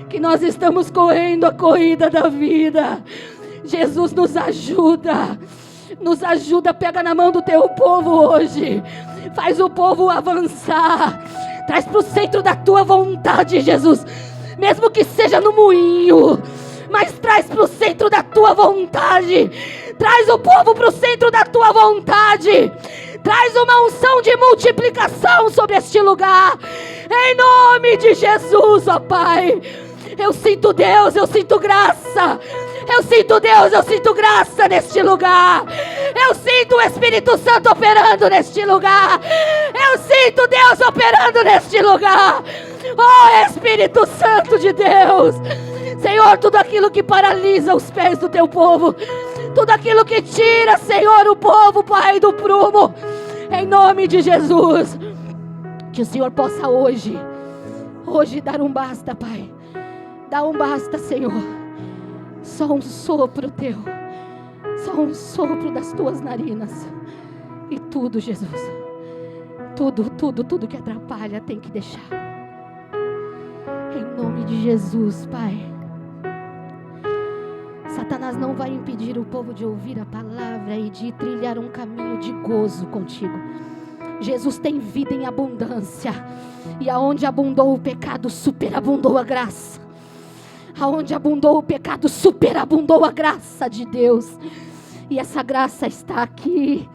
que nós estamos correndo a corrida da vida. Jesus, nos ajuda, pega na mão do teu povo hoje, faz o povo avançar, traz para o centro da tua vontade, Jesus, mesmo que seja no moinho, mas traz para o centro da tua vontade, traz o povo para o centro da tua vontade, traz uma unção de multiplicação sobre este lugar, em nome de Jesus, ó Pai. Eu sinto Deus, eu sinto graça. Eu sinto Deus, eu sinto graça neste lugar. Eu sinto o Espírito Santo operando neste lugar. Eu sinto Deus operando neste lugar. Oh, Espírito Santo de Deus. Senhor, tudo aquilo que paralisa os pés do teu povo, tudo aquilo que tira, Senhor, o povo, Pai, do prumo, em nome de Jesus, que o Senhor possa hoje dar um basta, Pai. Dá um basta, Senhor. Só um sopro teu, só um sopro das tuas narinas, e tudo, Jesus, tudo que atrapalha tem que deixar, em nome de Jesus, Pai. Satanás não vai impedir o povo de ouvir a palavra e de trilhar um caminho de gozo contigo. Jesus tem vida em abundância, e aonde abundou o pecado, superabundou a graça. Aonde abundou o pecado, superabundou a graça de Deus. E essa graça está aqui.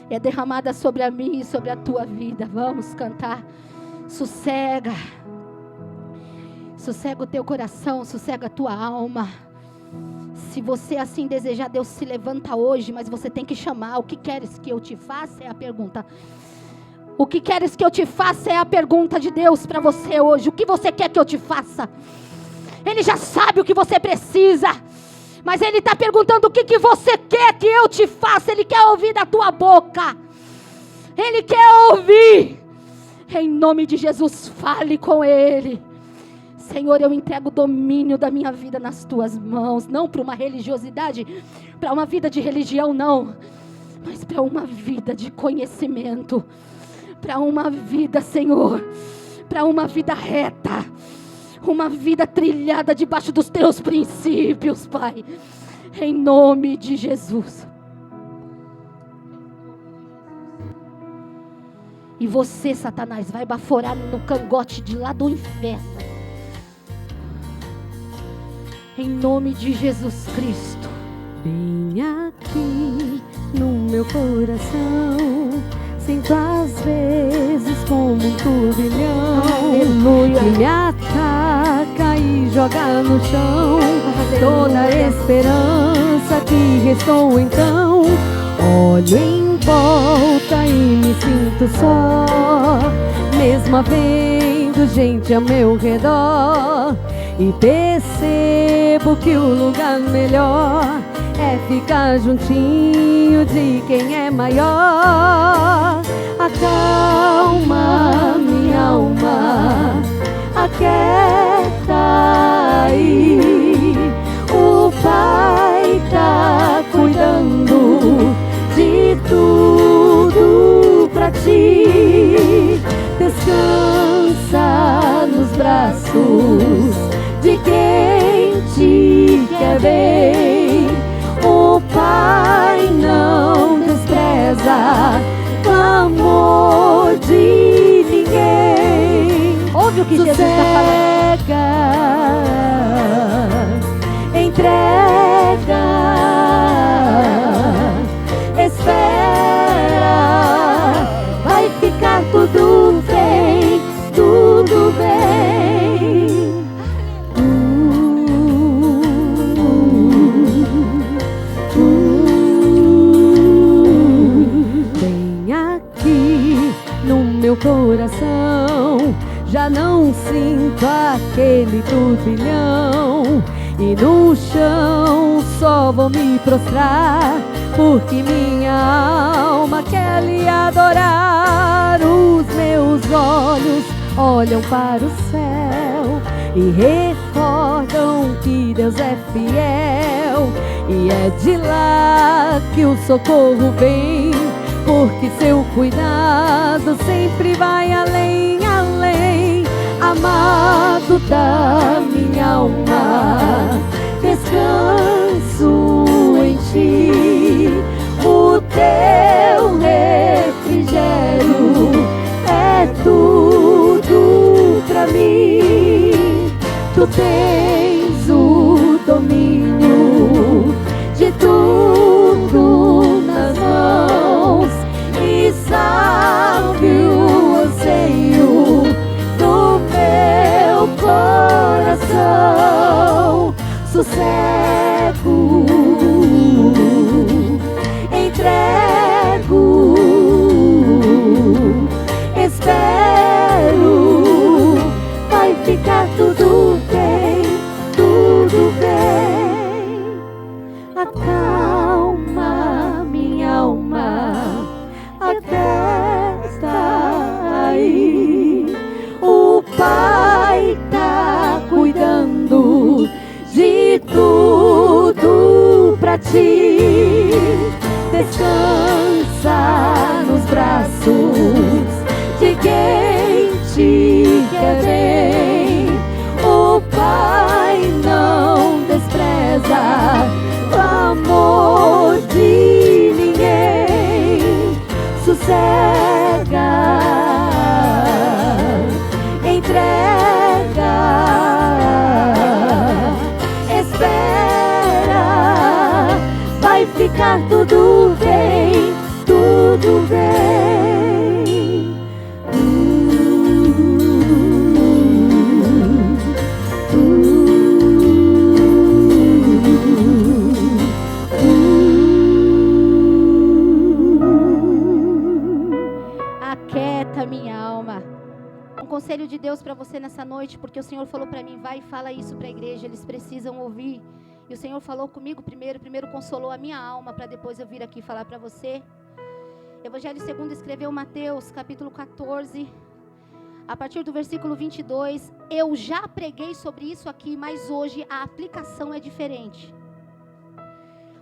é derramada sobre a minha e sobre a tua vida. Vamos cantar. Sossega. Sossega o teu coração, sossega a tua alma. Se você assim desejar, Deus se levanta hoje, mas você tem que chamar. O que queres que eu te faça? É a pergunta. O que queres que eu te faça? É a pergunta de Deus para você hoje. O que você quer que eu te faça? Ele já sabe o que você precisa, mas Ele está perguntando o que você quer que eu te faça. Ele quer ouvir da tua boca. Ele quer ouvir. Em nome de Jesus, fale com Ele. Senhor, eu entrego o domínio da minha vida nas tuas mãos. Não para uma religiosidade, para uma vida de religião, não. Mas para uma vida de conhecimento. Para uma vida, Senhor, para uma vida reta. Uma vida trilhada debaixo dos teus princípios, Pai. Em nome de Jesus. E você, Satanás, vai baforar no cangote de lá do inferno. Em nome de Jesus Cristo. Bem aqui no meu coração, sinto às vezes como um turbilhão. Aleluia. Que me ataca e joga no chão. Aleluia. Toda a esperança que restou então. Olho em volta e me sinto só, mesmo havendo gente ao meu redor. E percebo que o lugar melhor é ficar juntinho de quem é maior. Acalma minha alma, aquieta aí. O Pai tá cuidando de tudo pra ti. Descansa nos braços de quem te quer bem. O Pai não despreza clamor de ninguém. Ouve o que Jesus está falando. Entrega, espera, vai ficar tudo bem, tudo bem. Bem aqui no meu coração, já não sinto aquele turbilhão. E no chão só vou me prostrar, porque minha alma quer lhe adorar. Os meus olhos olham para o céu e recordam que Deus é fiel. E é de lá que o socorro vem, porque seu cuidado sempre vai além, além. Amado da minha alma, descanso em ti. O teu refrigério é tudo pra mim. Tu tens o domínio de tudo nas mãos, e sabe o anseio do meu coração. Sossego, entrego, espero, vai ficar tudo bem, tudo bem. Acalma minha alma, aquieta aí. O Pai tá cuidando de tudo pra ti. Descansa nos braços de quem te quer bem. O Pai não despreza o amor de ninguém. Sossega, entrega, espera, vai ficar tudo bem, tudo tudo bem. Aquieta minha alma. Um conselho de Deus para você nessa noite, porque o Senhor falou para mim, vai e fala isso para a igreja, eles precisam ouvir. E o Senhor falou comigo primeiro consolou a minha alma, para depois eu vir aqui falar para você. Evangelho segundo escreveu Mateus, capítulo 14, a partir do versículo 22. Eu já preguei sobre isso aqui, mas hoje a aplicação é diferente.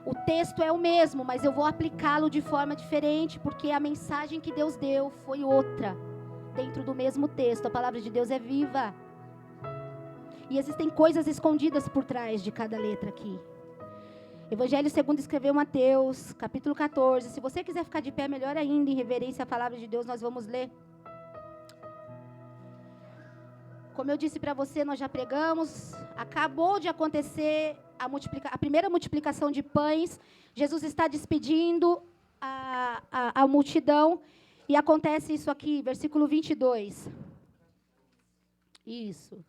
O texto é o mesmo, mas eu vou aplicá-lo de forma diferente, porque a mensagem que Deus deu foi outra, dentro do mesmo texto. A palavra de Deus é viva. E existem coisas escondidas por trás de cada letra aqui. Evangelho segundo escreveu Mateus, capítulo 14. Se você quiser ficar de pé, melhor ainda, em reverência à palavra de Deus, nós vamos ler. Como eu disse para você, nós já pregamos. Acabou de acontecer a primeira multiplicação de pães. Jesus está despedindo a multidão. E acontece isso aqui, versículo 22. Isso.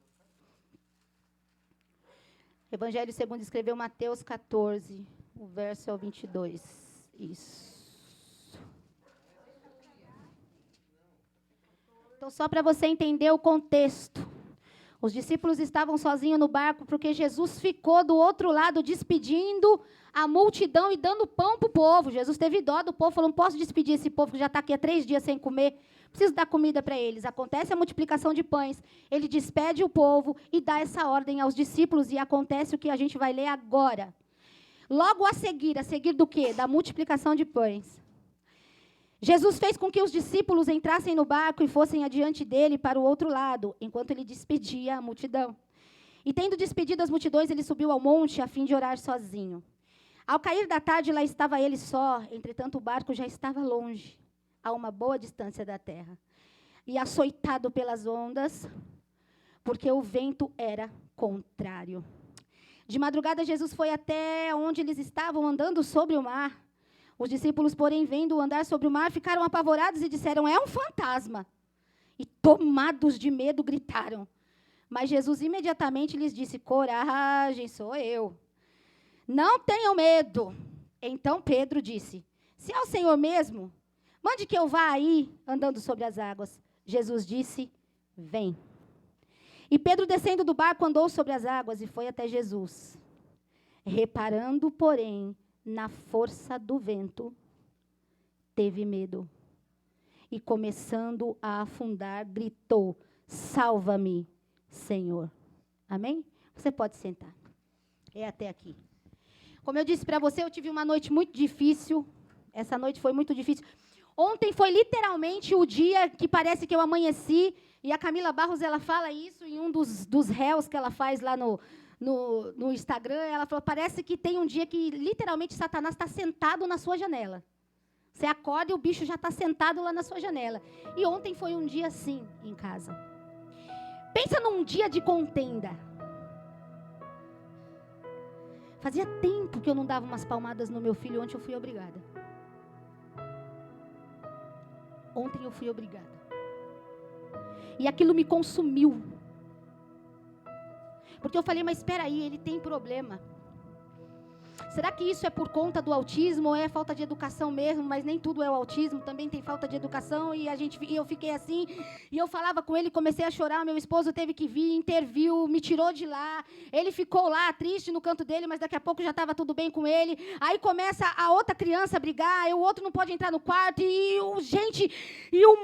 Evangelho segundo escreveu Mateus 14, o verso é o 22. Isso. Então, só para você entender o contexto. Os discípulos estavam sozinhos no barco porque Jesus ficou do outro lado despedindo a multidão e dando pão para o povo. Jesus teve dó do povo, falou, não posso despedir esse povo que já está aqui há 3 dias sem comer. Preciso dar comida para eles. Acontece a multiplicação de pães. Ele despede o povo e dá essa ordem aos discípulos. E acontece o que a gente vai ler agora. Logo a seguir do quê? Da multiplicação de pães. Jesus fez com que os discípulos entrassem no barco e fossem adiante dele para o outro lado, enquanto ele despedia a multidão. E tendo despedido as multidões, ele subiu ao monte a fim de orar sozinho. Ao cair da tarde, lá estava ele só, entretanto o barco já estava longe, a uma boa distância da terra, e açoitado pelas ondas, porque o vento era contrário. De madrugada, Jesus foi até onde eles estavam andando sobre o mar. Os discípulos, porém, vendo-o andar sobre o mar, ficaram apavorados e disseram, é um fantasma. E tomados de medo, gritaram. Mas Jesus imediatamente lhes disse, coragem, sou eu. Não tenham medo. Então Pedro disse, se é o Senhor mesmo, mande que eu vá aí andando sobre as águas. Jesus disse, vem. E Pedro, descendo do barco, andou sobre as águas e foi até Jesus. Reparando, porém, na força do vento, teve medo. E começando a afundar, gritou, salva-me, Senhor. Amém? Você pode sentar. É até aqui. Como eu disse para você, eu tive uma noite muito difícil. Essa noite foi muito difícil. Ontem foi literalmente o dia que parece que eu amanheci. E a Camila Barros, ela fala isso em um dos réus que ela faz lá no Instagram. Ela falou, parece que tem um dia que literalmente Satanás está sentado na sua janela. Você acorda e o bicho já está sentado lá na sua janela. E ontem foi um dia assim em casa. Pensa num dia de contenda. Fazia tempo que eu não dava umas palmadas no meu filho, ontem eu fui obrigada. Ontem eu fui obrigada. E aquilo me consumiu. Porque eu falei, mas espera aí, ele tem problema. Será que isso é por conta do autismo ou é falta de educação mesmo? Mas nem tudo é o autismo, também tem falta de educação. E eu fiquei assim, e eu falava com ele, comecei a chorar, meu esposo teve que vir, interviu, me tirou de lá. Ele ficou lá, triste no canto dele, mas daqui a pouco já estava tudo bem com ele. Aí começa a outra criança a brigar, o outro não pode entrar no quarto, e o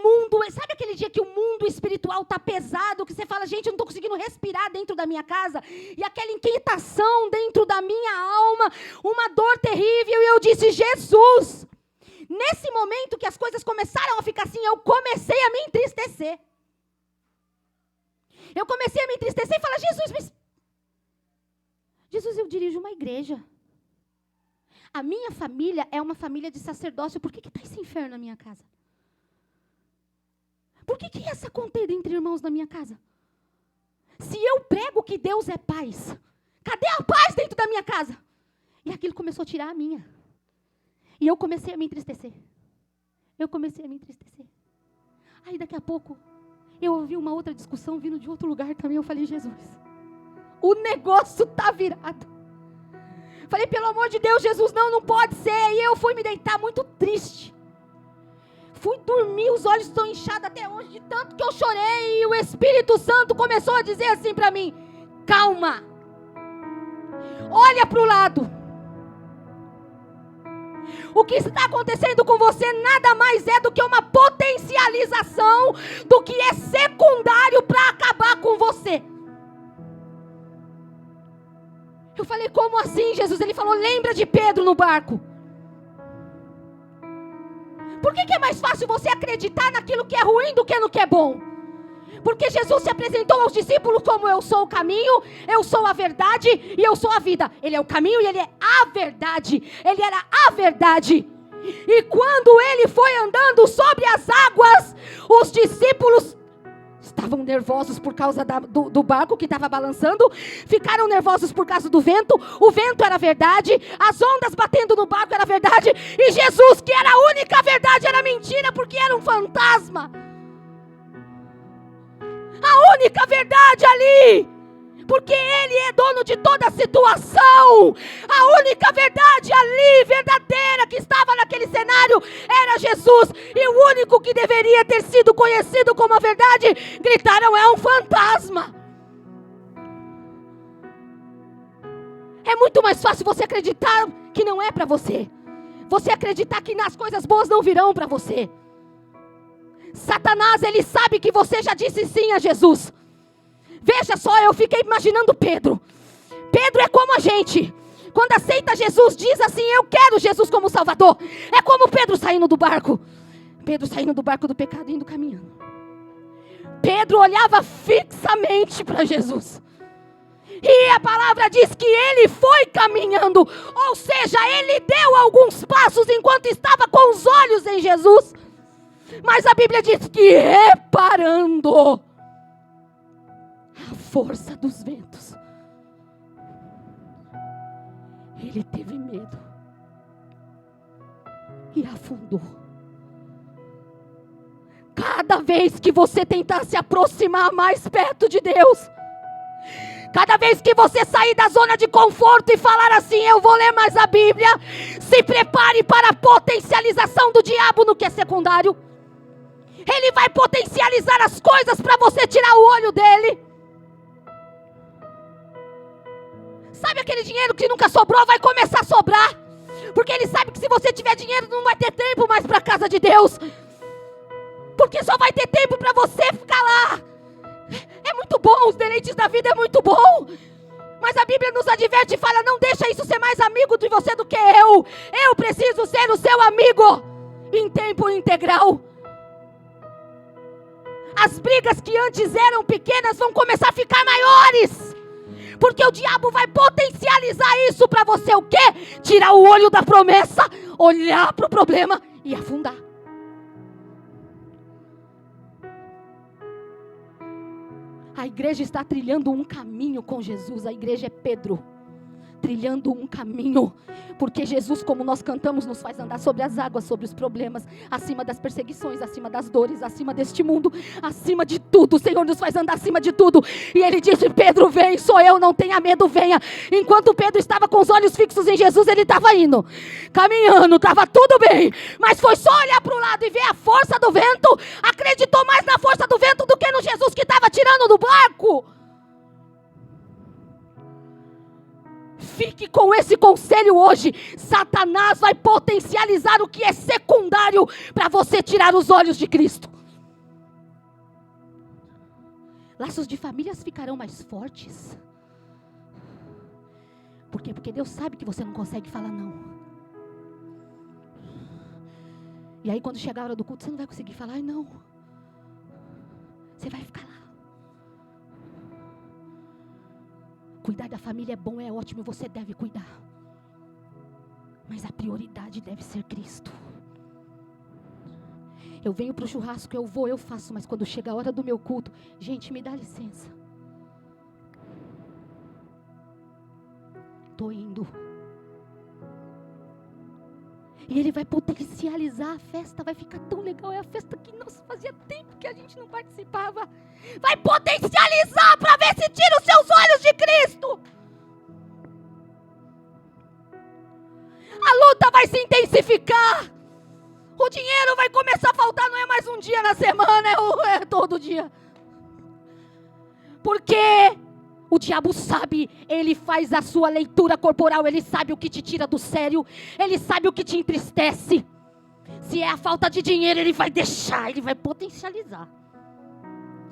mundo, sabe aquele dia que o mundo espiritual está pesado, que você fala, gente, eu não estou conseguindo respirar dentro da minha casa, e aquela inquietação dentro da minha alma, uma dor terrível, e eu disse, Jesus, nesse momento que as coisas começaram a ficar assim, eu comecei a me entristecer. Eu comecei a me entristecer e falar, Jesus, eu dirijo uma igreja. A minha família é uma família de sacerdócio, por que está esse inferno na minha casa? Por que é essa contenda entre irmãos na minha casa? Se eu prego que Deus é paz, cadê a paz dentro da minha casa? E aquilo começou a tirar a minha. E eu comecei a me entristecer. Eu comecei a me entristecer. Aí daqui a pouco, eu ouvi uma outra discussão vindo de outro lugar também. Eu falei, Jesus, o negócio está virado. Falei, pelo amor de Deus, Jesus, não pode ser. E eu fui me deitar muito triste. Fui dormir, os olhos estão inchados até hoje, de tanto que eu chorei. E o Espírito Santo começou a dizer assim para mim, calma. Olha para o lado. O que está acontecendo com você nada mais é do que uma potencialização do que é secundário para acabar com você. Eu falei, como assim, Jesus? Ele falou, lembra de Pedro no barco. Por que é mais fácil você acreditar naquilo que é ruim do que no que é bom? Porque Jesus se apresentou aos discípulos como eu sou o caminho, eu sou a verdade e eu sou a vida. Ele é o caminho e ele é a verdade. Ele era a verdade. E quando ele foi andando sobre as águas, os discípulos estavam nervosos por causa do barco que estava balançando, ficaram nervosos por causa do vento. O vento era verdade, as ondas batendo no barco era verdade, e Jesus, que era a única verdade, era mentira, porque era um fantasma. A única verdade ali, porque Ele é dono de toda a situação. A única verdade ali, verdadeira, que estava naquele cenário, era Jesus. E o único que deveria ter sido conhecido como a verdade, gritaram, é um fantasma. É muito mais fácil você acreditar que não é para você. Você acreditar que as coisas boas não virão para você. Satanás, ele sabe que você já disse sim a Jesus. Veja só, eu fiquei imaginando Pedro. Pedro é como a gente. Quando aceita Jesus, diz assim, eu quero Jesus como Salvador. É como Pedro saindo do barco. Pedro saindo do barco do pecado e indo caminhando. Pedro olhava fixamente para Jesus. E a palavra diz que ele foi caminhando. Ou seja, ele deu alguns passos enquanto estava com os olhos em Jesus. Mas a Bíblia diz que reparando a força dos ventos, ele teve medo e afundou. Cada vez que você tentar se aproximar mais perto de Deus, cada vez que você sair da zona de conforto e falar assim, eu vou ler mais a Bíblia, se prepare para a potencialização do diabo no que é secundário. Ele vai potencializar as coisas para você tirar o olho dele. Sabe aquele dinheiro que nunca sobrou, vai começar a sobrar. Porque ele sabe que se você tiver dinheiro, não vai ter tempo mais para a casa de Deus. Porque só vai ter tempo para você ficar lá. É muito bom, os deleites da vida é muito bom. Mas a Bíblia nos adverte e fala, não deixa isso ser mais amigo de você do que eu. Eu preciso ser o seu amigo em tempo integral. As brigas que antes eram pequenas vão começar a ficar maiores. Porque o diabo vai potencializar isso para você o quê? Tirar o olho da promessa, olhar para o problema e afundar. A igreja está trilhando um caminho com Jesus. A igreja é Pedro, trilhando um caminho. Porque Jesus, como nós cantamos, nos faz andar sobre as águas, sobre os problemas, acima das perseguições, acima das dores, acima deste mundo, acima de tudo. O Senhor nos faz andar acima de tudo. E Ele disse, Pedro, vem, sou eu, não tenha medo, venha. Enquanto Pedro estava com os olhos fixos em Jesus, ele estava indo, caminhando, estava tudo bem. Mas foi só olhar para o lado e ver a força do vento. Acreditou mais na força do vento do que no Jesus que estava tirando do barco. Fique com esse conselho hoje. Satanás vai potencializar o que é secundário para você tirar os olhos de Cristo. Laços de famílias ficarão mais fortes. Por quê? Porque Deus sabe que você não consegue falar não. E aí quando chegar a hora do culto, você não vai conseguir falar, ai não. Você vai ficar lá. Cuidar da família é bom, é ótimo, você deve cuidar. Mas a prioridade deve ser Cristo. Eu venho para o churrasco, eu vou, eu faço, mas quando chega a hora do meu culto, gente, me dá licença. Estou indo. E Ele vai potencializar a festa, vai ficar tão legal. É a festa que, nossa, fazia tempo que a gente não participava. Vai potencializar para ver se tira os seus olhos de Cristo. A luta vai se intensificar. O dinheiro vai começar a faltar, não é mais um dia na semana, é todo dia. Porque o diabo sabe, ele faz a sua leitura corporal, ele sabe o que te tira do sério, ele sabe o que te entristece. Se é a falta de dinheiro, ele vai deixar, ele vai potencializar.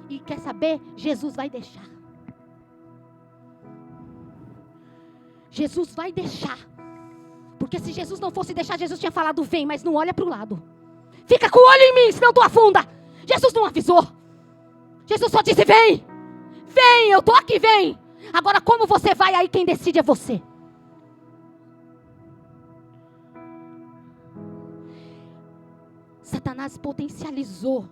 E quer saber? Jesus vai deixar. Jesus vai deixar. Porque se Jesus não fosse deixar, Jesus tinha falado, vem, mas não olha para o lado. Fica com o olho em mim, senão tu afunda. Jesus não avisou. Jesus só disse, vem. Vem, eu estou aqui, vem. Agora como você vai, aí quem decide é você. Satanás potencializou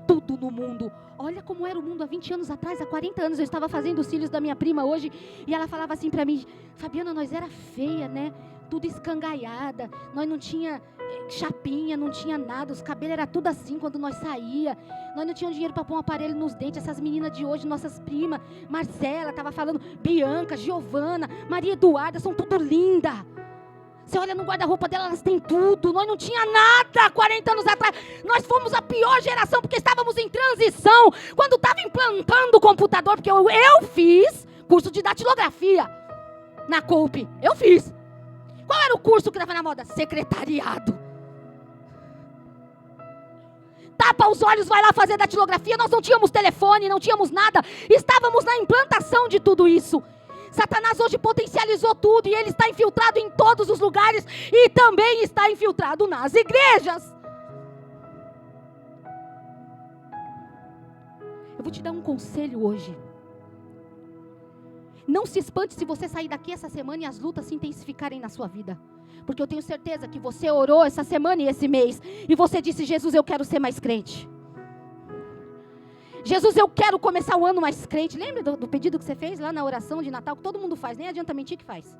tudo no mundo. Olha como era o mundo há 20 anos atrás, há 40 anos. Eu estava fazendo os cílios da minha prima hoje, e ela falava assim para mim, Fabiana, nós era feia, né? Tudo escangaiada, nós não tinha chapinha, não tinha nada, os cabelos eram tudo assim quando nós saía, nós não tínhamos dinheiro para pôr um aparelho nos dentes. Essas meninas de hoje, nossas primas, Marcela, estava falando, Bianca, Giovana, Maria Eduarda, são tudo linda. Você olha no guarda-roupa dela, elas têm tudo. Nós não tinha nada 40 anos atrás. Nós fomos a pior geração, porque estávamos em transição. Quando estava implantando o computador, porque eu fiz curso de datilografia na COUP. Eu fiz. Qual era o curso que estava na moda? Secretariado. Tapa os olhos, vai lá fazer datilografia. Nós não tínhamos telefone, não tínhamos nada. Estávamos na implantação de tudo isso. Satanás hoje potencializou tudo, e ele está infiltrado em todos os lugares, e também está infiltrado nas igrejas. Eu vou te dar um conselho hoje. Não se espante se você sair daqui essa semana e as lutas se intensificarem na sua vida. Porque eu tenho certeza que você orou essa semana e esse mês, e você disse, Jesus, eu quero ser mais crente. Jesus, eu quero começar o ano mais crente. Lembra do pedido que você fez lá na oração de Natal, que todo mundo faz, nem adianta mentir que faz.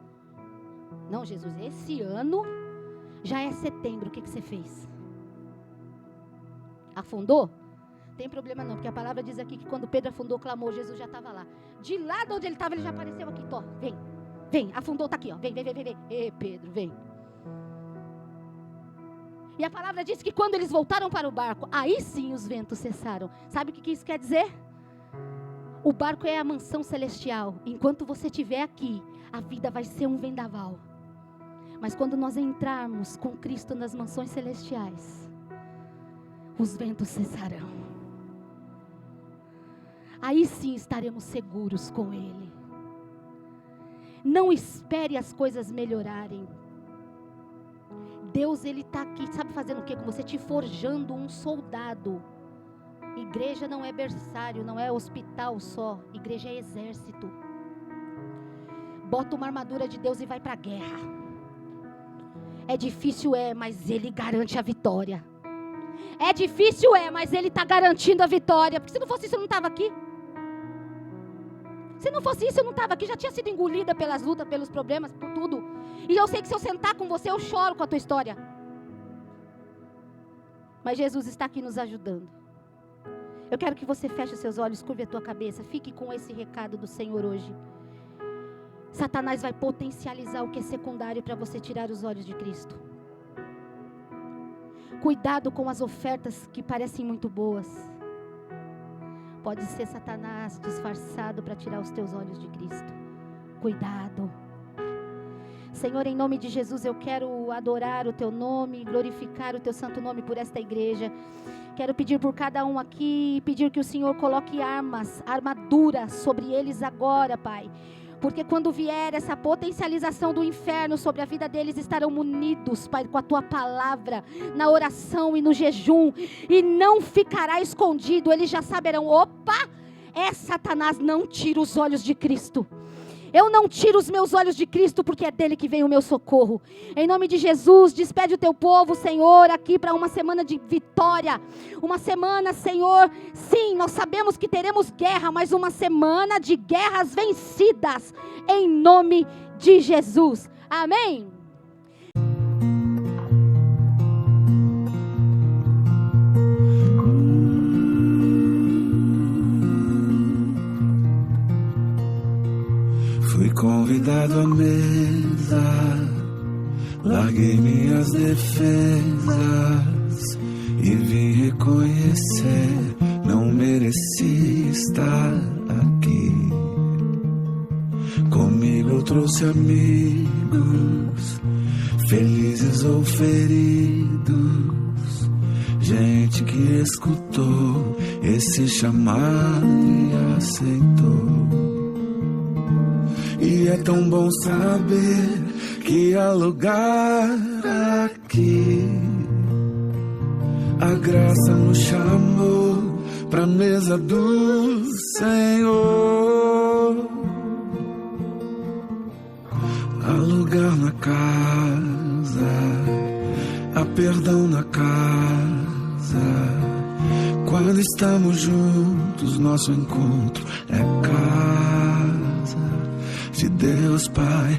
Não, Jesus, esse ano já é setembro, o que você fez? Afundou? Tem problema não, porque a palavra diz aqui que quando Pedro afundou, clamou, Jesus já estava lá. De lá de onde ele estava, ele já apareceu aqui, tó, vem, afundou, está aqui, ó, vem. Ei, Pedro, vem. E a palavra diz que quando eles voltaram para o barco, aí sim os ventos cessaram. Sabe o que isso quer dizer? O barco é a mansão celestial. Enquanto você estiver aqui, a vida vai ser um vendaval. Mas quando nós entrarmos com Cristo nas mansões celestiais, os ventos cessarão. Aí sim estaremos seguros com Ele. Não espere as coisas melhorarem. Deus, Ele está aqui, sabe fazendo o que com você? Te forjando um soldado. Igreja não é berçário, não é hospital só. Igreja é exército. Bota uma armadura de Deus e vai para a guerra. É difícil, mas Ele garante a vitória. É difícil, mas Ele está garantindo a vitória. Porque se não fosse isso, eu não estava aqui. Se não fosse isso, eu não estava aqui. Já tinha sido engolida pelas lutas, pelos problemas, por tudo. E eu sei que se eu sentar com você, eu choro com a tua história. Mas Jesus está aqui nos ajudando. Eu quero que você feche os seus olhos, curve a tua cabeça. Fique com esse recado do Senhor hoje. Satanás vai potencializar o que é secundário para você tirar os olhos de Cristo. Cuidado com as ofertas que parecem muito boas. Pode ser Satanás disfarçado para tirar os teus olhos de Cristo. Cuidado. Senhor, em nome de Jesus, eu quero adorar o Teu nome, glorificar o Teu santo nome por esta igreja. Quero pedir por cada um aqui, pedir que o Senhor coloque armadura sobre eles agora, Pai. Porque quando vier essa potencialização do inferno sobre a vida deles, estarão munidos, Pai, com a Tua palavra, na oração e no jejum. E não ficará escondido, eles já saberão, opa, Satanás não tira os olhos de Cristo. Eu não tiro os meus olhos de Cristo, porque é dele que vem o meu socorro. Em nome de Jesus, despede o teu povo, Senhor, aqui para uma semana de vitória. Uma semana, Senhor, sim, nós sabemos que teremos guerra, mas uma semana de guerras vencidas. Em nome de Jesus. Amém. servindo a mesa, larguei minhas defesas e vim reconhecer, não mereci estar aqui. Comigo eu trouxe amigos, felizes ou feridos, gente que escutou esse chamado e aceitou. E é tão bom saber que há lugar aqui. A graça nos chamou pra mesa do Senhor. Há lugar na casa, há perdão na casa. Quando estamos juntos, nosso encontro é casa de Deus Pai.